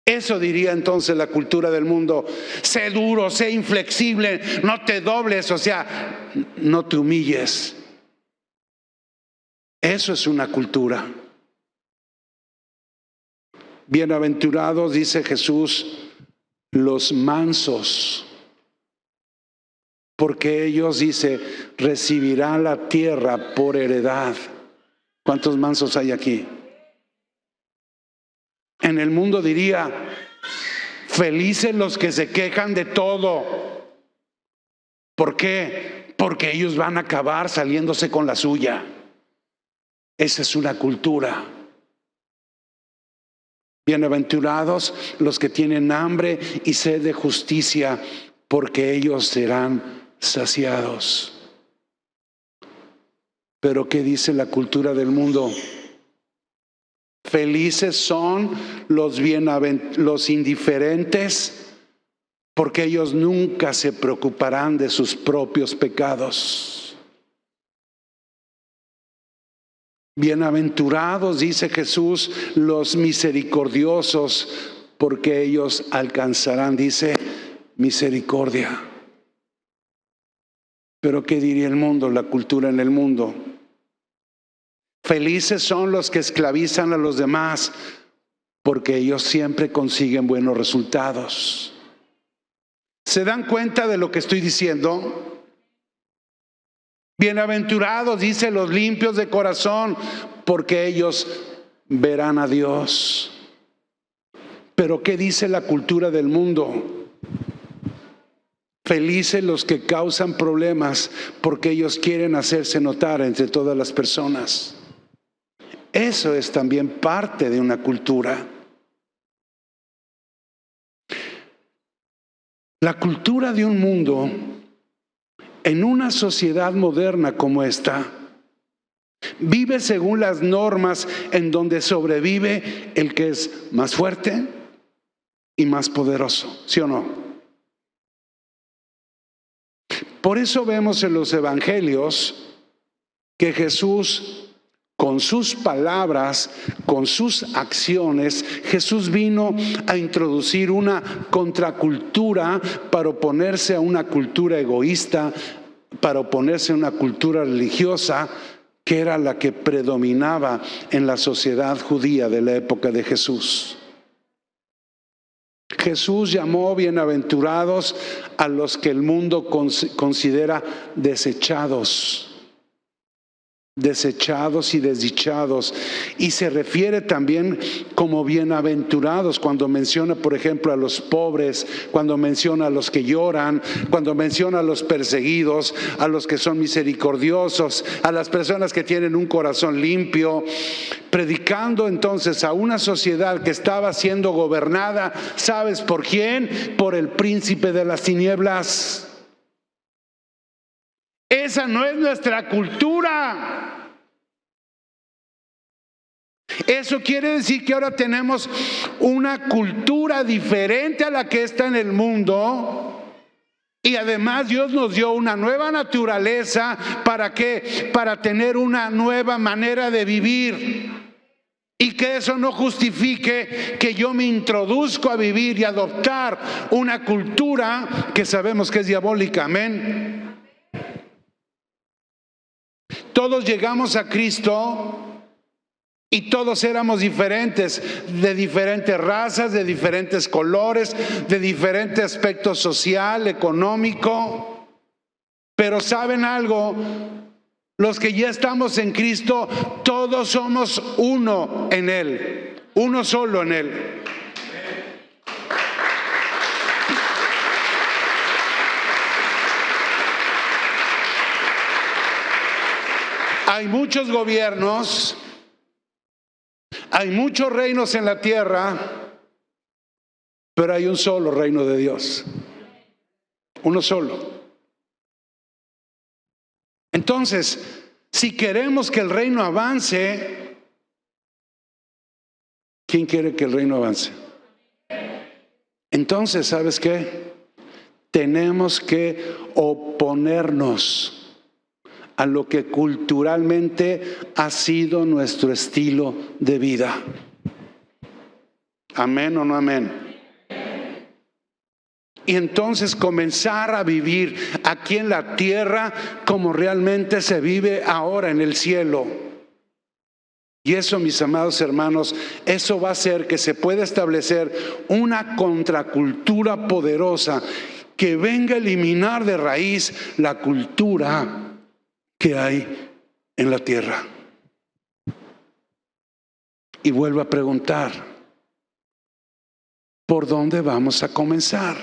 Eso diría entonces la cultura del mundo. Sé duro, sé inflexible, no te dobles, o sea, no te humilles. Eso es una cultura. Bienaventurados, dice Jesús, los mansos, porque ellos, dice, recibirán la tierra por heredad. ¿Cuántos mansos hay aquí? En el mundo diría, felices los que se quejan de todo. ¿Por qué? Porque ellos van a acabar saliéndose con la suya. Esa es una cultura. Bienaventurados los que tienen hambre y sed de justicia, porque ellos serán saciados. Pero ¿qué dice la cultura del mundo? Felices son los indiferentes, porque ellos nunca se preocuparán de sus propios pecados. Bienaventurados, dice Jesús, los misericordiosos, porque ellos alcanzarán, dice, misericordia. Pero ¿qué diría el mundo, la cultura en el mundo? Felices son los que esclavizan a los demás, porque ellos siempre consiguen buenos resultados. ¿Se dan cuenta de lo que estoy diciendo? Bienaventurados, dice, los limpios de corazón, porque ellos verán a Dios. Pero ¿qué dice la cultura del mundo? Felices los que causan problemas, porque ellos quieren hacerse notar entre todas las personas. Eso es también parte de una cultura. La cultura de un mundo en una sociedad moderna como esta vive según las normas en donde sobrevive el que es más fuerte y más poderoso, ¿sí o no? Por eso vemos en los evangelios que Jesús, con sus palabras, con sus acciones, Jesús vino a introducir una contracultura para oponerse a una cultura egoísta, para oponerse a una cultura religiosa que era la que predominaba en la sociedad judía de la época de Jesús. Jesús llamó bienaventurados a los que el mundo considera desechados y desdichados, y se refiere también como bienaventurados cuando menciona, por ejemplo, a los pobres, cuando menciona a los que lloran, cuando menciona a los perseguidos, a los que son misericordiosos, a las personas que tienen un corazón limpio, predicando entonces a una sociedad que estaba siendo gobernada, ¿sabes por quién? Por el príncipe de las tinieblas. Esa no es nuestra cultura. Eso quiere decir que ahora tenemos una cultura diferente a la que está en el mundo. Y además Dios nos dio una nueva naturaleza. ¿Para qué? Para tener una nueva manera de vivir. Y que eso no justifique que yo me introduzco a vivir y adoptar una cultura que sabemos que es diabólica. Amén. Todos llegamos a Cristo y todos éramos diferentes, de diferentes razas, de diferentes colores, de diferente aspecto social, económico. Pero ¿saben algo? Los que ya estamos en Cristo, todos somos uno en Él, uno solo en Él. Hay muchos gobiernos, hay muchos reinos en la tierra, pero hay un solo reino de Dios, uno solo. Entonces, si queremos que el reino avance, ¿quién quiere que el reino avance? Entonces, ¿sabes qué? Tenemos que oponernos a lo que culturalmente ha sido nuestro estilo de vida. ¿Amén o no amén? Y entonces comenzar a vivir aquí en la tierra como realmente se vive ahora en el cielo. Y eso, mis amados hermanos, eso va a hacer que se pueda establecer una contracultura poderosa que venga a eliminar de raíz la cultura que hay en la tierra. Y vuelvo a preguntar, ¿por dónde vamos a comenzar?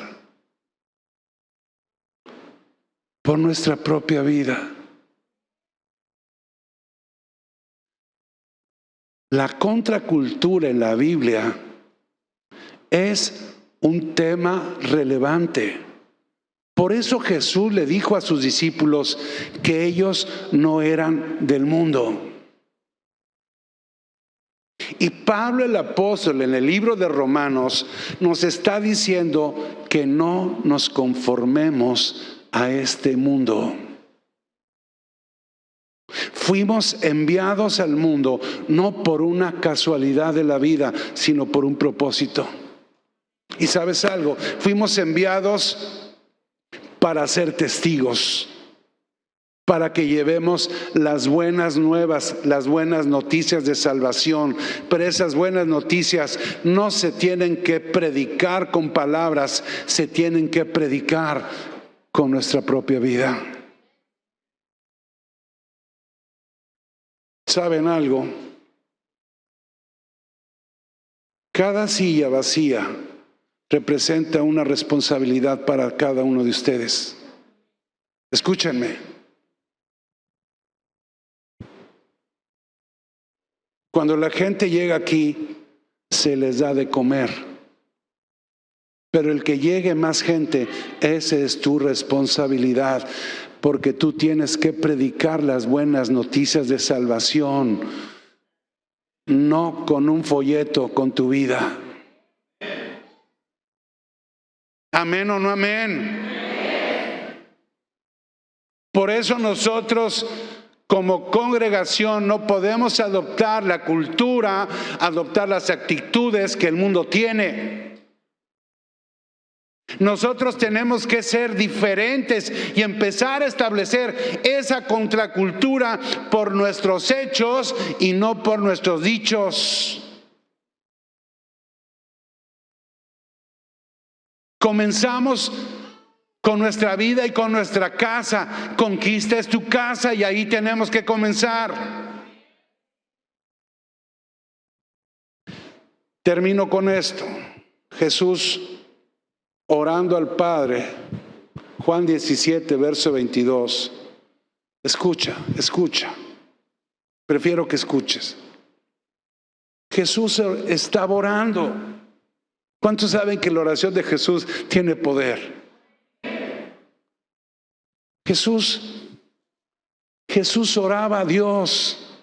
Por nuestra propia vida. La contracultura en la Biblia es un tema relevante. Por eso Jesús le dijo a sus discípulos que ellos no eran del mundo. Y Pablo el apóstol en el libro de Romanos nos está diciendo que no nos conformemos a este mundo. Fuimos enviados al mundo no por una casualidad de la vida, sino por un propósito. Y ¿sabes algo? Fuimos enviados para ser testigos, para que llevemos las buenas nuevas, las buenas noticias de salvación. Pero esas buenas noticias no se tienen que predicar con palabras, se tienen que predicar con nuestra propia vida. ¿Saben algo? Cada silla vacía representa una responsabilidad para cada uno de ustedes. Escúchenme. Cuando la gente llega aquí, se les da de comer. Pero el que llegue más gente, esa es tu responsabilidad, porque tú tienes que predicar las buenas noticias de salvación, no con un folleto, con tu vida. ¿Amén o no amén? Por eso nosotros como congregación no podemos adoptar la cultura, adoptar las actitudes que el mundo tiene. Nosotros tenemos que ser diferentes y empezar a establecer esa contracultura por nuestros hechos y no por nuestros dichos. Comenzamos con nuestra vida y con nuestra casa. Conquista es tu casa y ahí tenemos que comenzar. Termino con esto. Jesús orando al Padre, Juan 17, verso 22. Escucha. Prefiero que escuches. Jesús estaba orando. ¿Cuántos saben que la oración de Jesús tiene poder? Jesús oraba a Dios.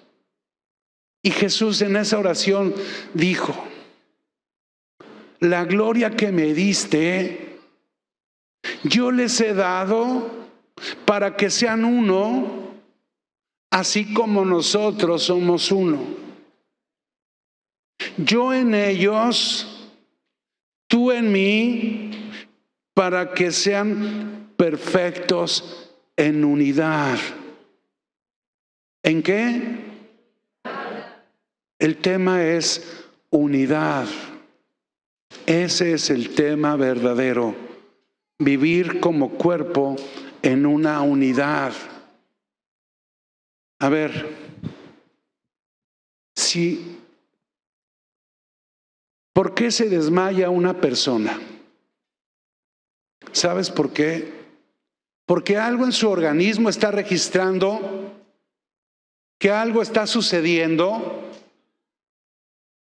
Y Jesús en esa oración dijo: la gloria que me diste, yo les he dado para que sean uno, así como nosotros somos uno. Yo en ellos, tú en mí, para que sean perfectos en unidad. ¿En qué? El tema es unidad. Ese es el tema verdadero. Vivir como cuerpo en una unidad. A ver, ¿por qué se desmaya una persona? ¿Sabes por qué? Porque algo en su organismo está registrando que algo está sucediendo.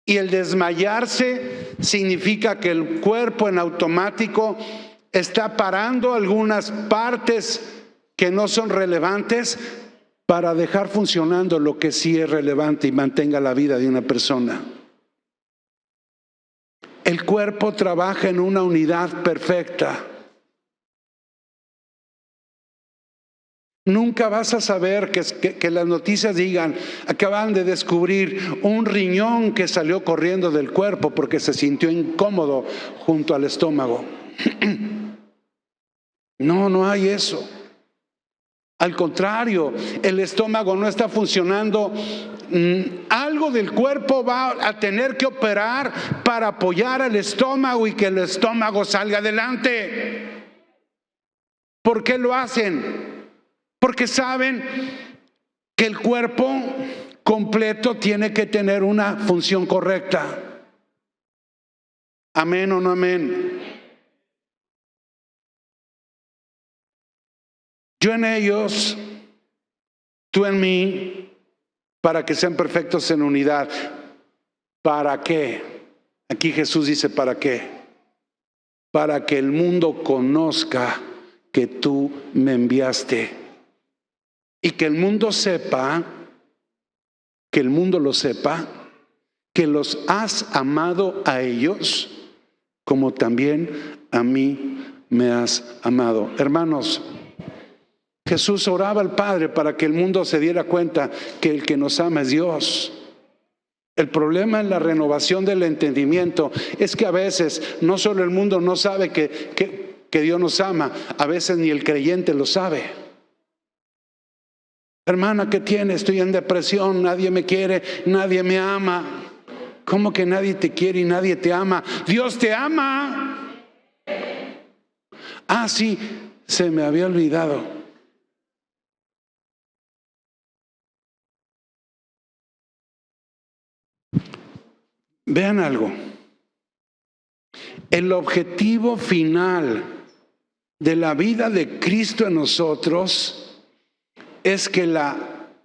Y el desmayarse significa que el cuerpo en automático está parando algunas partes que no son relevantes para dejar funcionando lo que sí es relevante y mantenga la vida de una persona. El cuerpo trabaja en una unidad perfecta. Nunca vas a saber que las noticias digan: acaban de descubrir un riñón que salió corriendo del cuerpo porque se sintió incómodo junto al estómago. No hay eso. Al contrario, el estómago no está funcionando. Algo del cuerpo va a tener que operar para apoyar al estómago y que el estómago salga adelante. ¿Por qué lo hacen? Porque saben que el cuerpo completo tiene que tener una función correcta. ¿Amén o no amén? Yo en ellos, tú en mí, para que sean perfectos en unidad. ¿Para qué? Aquí Jesús dice: ¿para qué? Para que el mundo conozca que tú me enviaste. Y que el mundo sepa, que el mundo lo sepa, que los has amado a ellos como también a mí me has amado. Hermanos, Jesús oraba al Padre para que el mundo se diera cuenta que el que nos ama es Dios. El problema en la renovación del entendimiento es que a veces no solo el mundo no sabe que Dios nos ama, a veces ni el creyente lo sabe. Hermana, ¿qué tiene? Estoy en depresión, nadie me quiere, nadie me ama. ¿Cómo que nadie te quiere y nadie te ama? Dios te ama. Ah, sí, se me había olvidado. Vean algo. El objetivo final de la vida de Cristo en nosotros es que la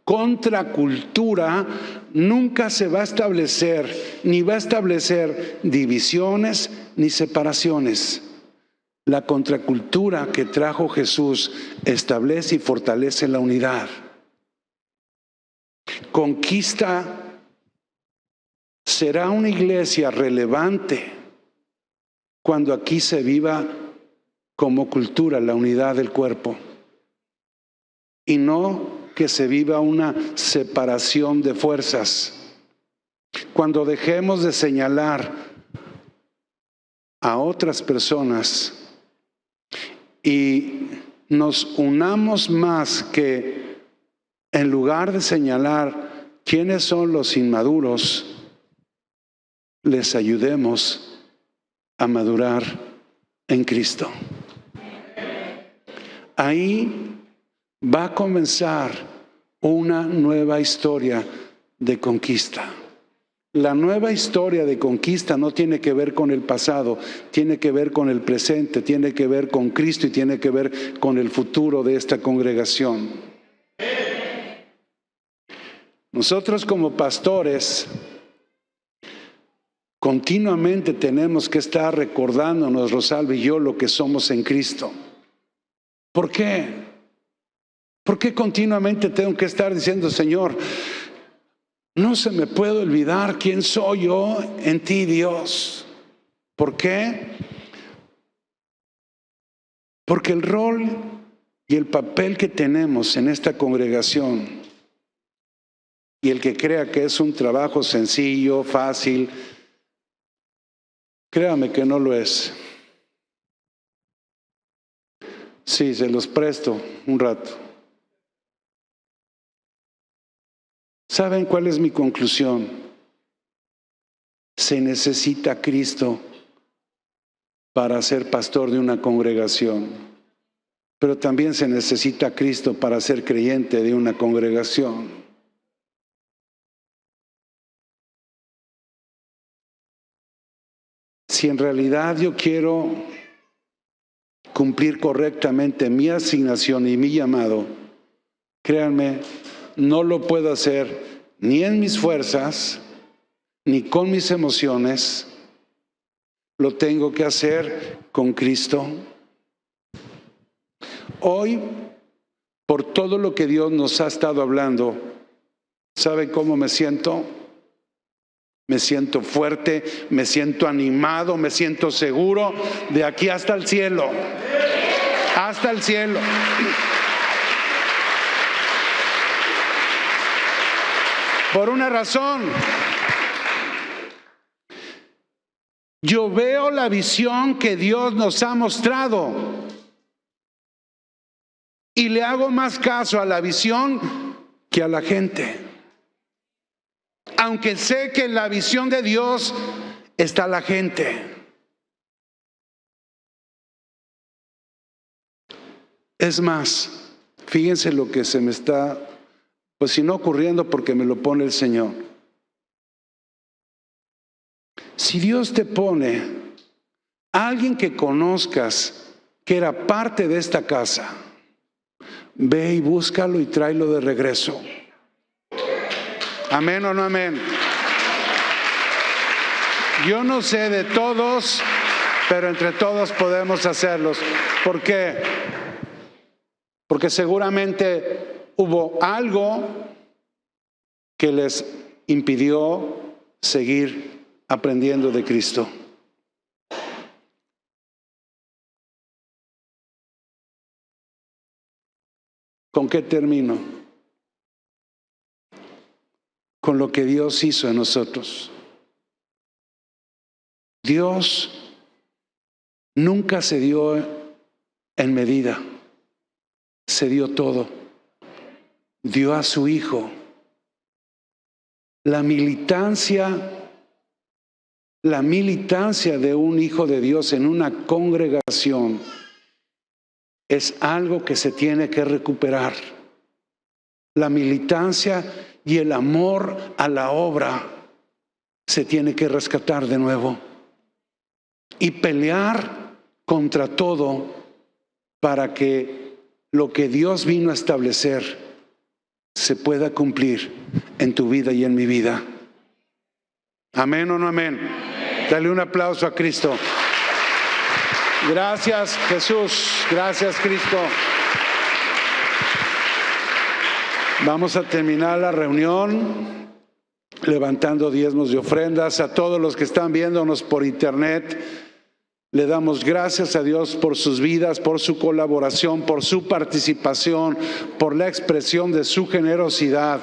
contracultura nunca se va a establecer, ni va a establecer divisiones ni separaciones. La contracultura que trajo Jesús establece y fortalece la unidad. Conquista será una iglesia relevante cuando aquí se viva como cultura la unidad del cuerpo y no que se viva una separación de fuerzas. Cuando dejemos de señalar a otras personas y nos unamos más, que en lugar de señalar quiénes son los inmaduros, les ayudemos a madurar en Cristo. Ahí va a comenzar una nueva historia de conquista. La nueva historia de conquista no tiene que ver con el pasado, tiene que ver con el presente, tiene que ver con Cristo y tiene que ver con el futuro de esta congregación. Nosotros como pastores continuamente tenemos que estar recordándonos, Rosalba y yo, lo que somos en Cristo. ¿Por qué? ¿Por qué continuamente tengo que estar diciendo, Señor, no se me puede olvidar quién soy yo en ti, Dios? ¿Por qué? Porque el rol y el papel que tenemos en esta congregación, y el que crea que es un trabajo sencillo, fácil, créame que no lo es. Sí, se los presto un rato. ¿Saben cuál es mi conclusión? Se necesita Cristo para ser pastor de una congregación, pero también se necesita Cristo para ser creyente de una congregación. Si en realidad yo quiero cumplir correctamente mi asignación y mi llamado, créanme, no lo puedo hacer ni en mis fuerzas, ni con mis emociones. Lo tengo que hacer con Cristo. Hoy, por todo lo que Dios nos ha estado hablando, ¿saben cómo me siento? Me siento fuerte, me siento animado, me siento seguro de aquí hasta el cielo. Hasta el cielo. Por una razón. Yo veo la visión que Dios nos ha mostrado y le hago más caso a la visión que a la gente. Aunque sé que en la visión de Dios está la gente. Es más, fíjense lo que se me está, pues si no ocurriendo, porque me lo pone el Señor. Si Dios te pone a alguien que conozcas que era parte de esta casa, ve y búscalo y tráelo de regreso. ¿Amén o no amén? Yo no sé de todos, pero entre todos podemos hacerlos. ¿Por qué? Porque seguramente hubo algo que les impidió seguir aprendiendo de Cristo. ¿Con qué termino? Con lo que Dios hizo en nosotros. Dios nunca se dio en medida, se dio todo. Dio a su Hijo. La militancia de un hijo de Dios en una congregación es algo que se tiene que recuperar. La militancia y el amor a la obra. se tiene que rescatar de nuevo y pelear contra todo para que lo que Dios vino a establecer se pueda cumplir en tu vida y en mi vida. ¿Amén o no amén? Dale un aplauso a Cristo. Gracias, Jesús. Gracias, Cristo. Vamos a terminar la reunión levantando diezmos y ofrendas. A todos los que están viéndonos por internet, le damos gracias a Dios por sus vidas, por su colaboración, por su participación, por la expresión de su generosidad.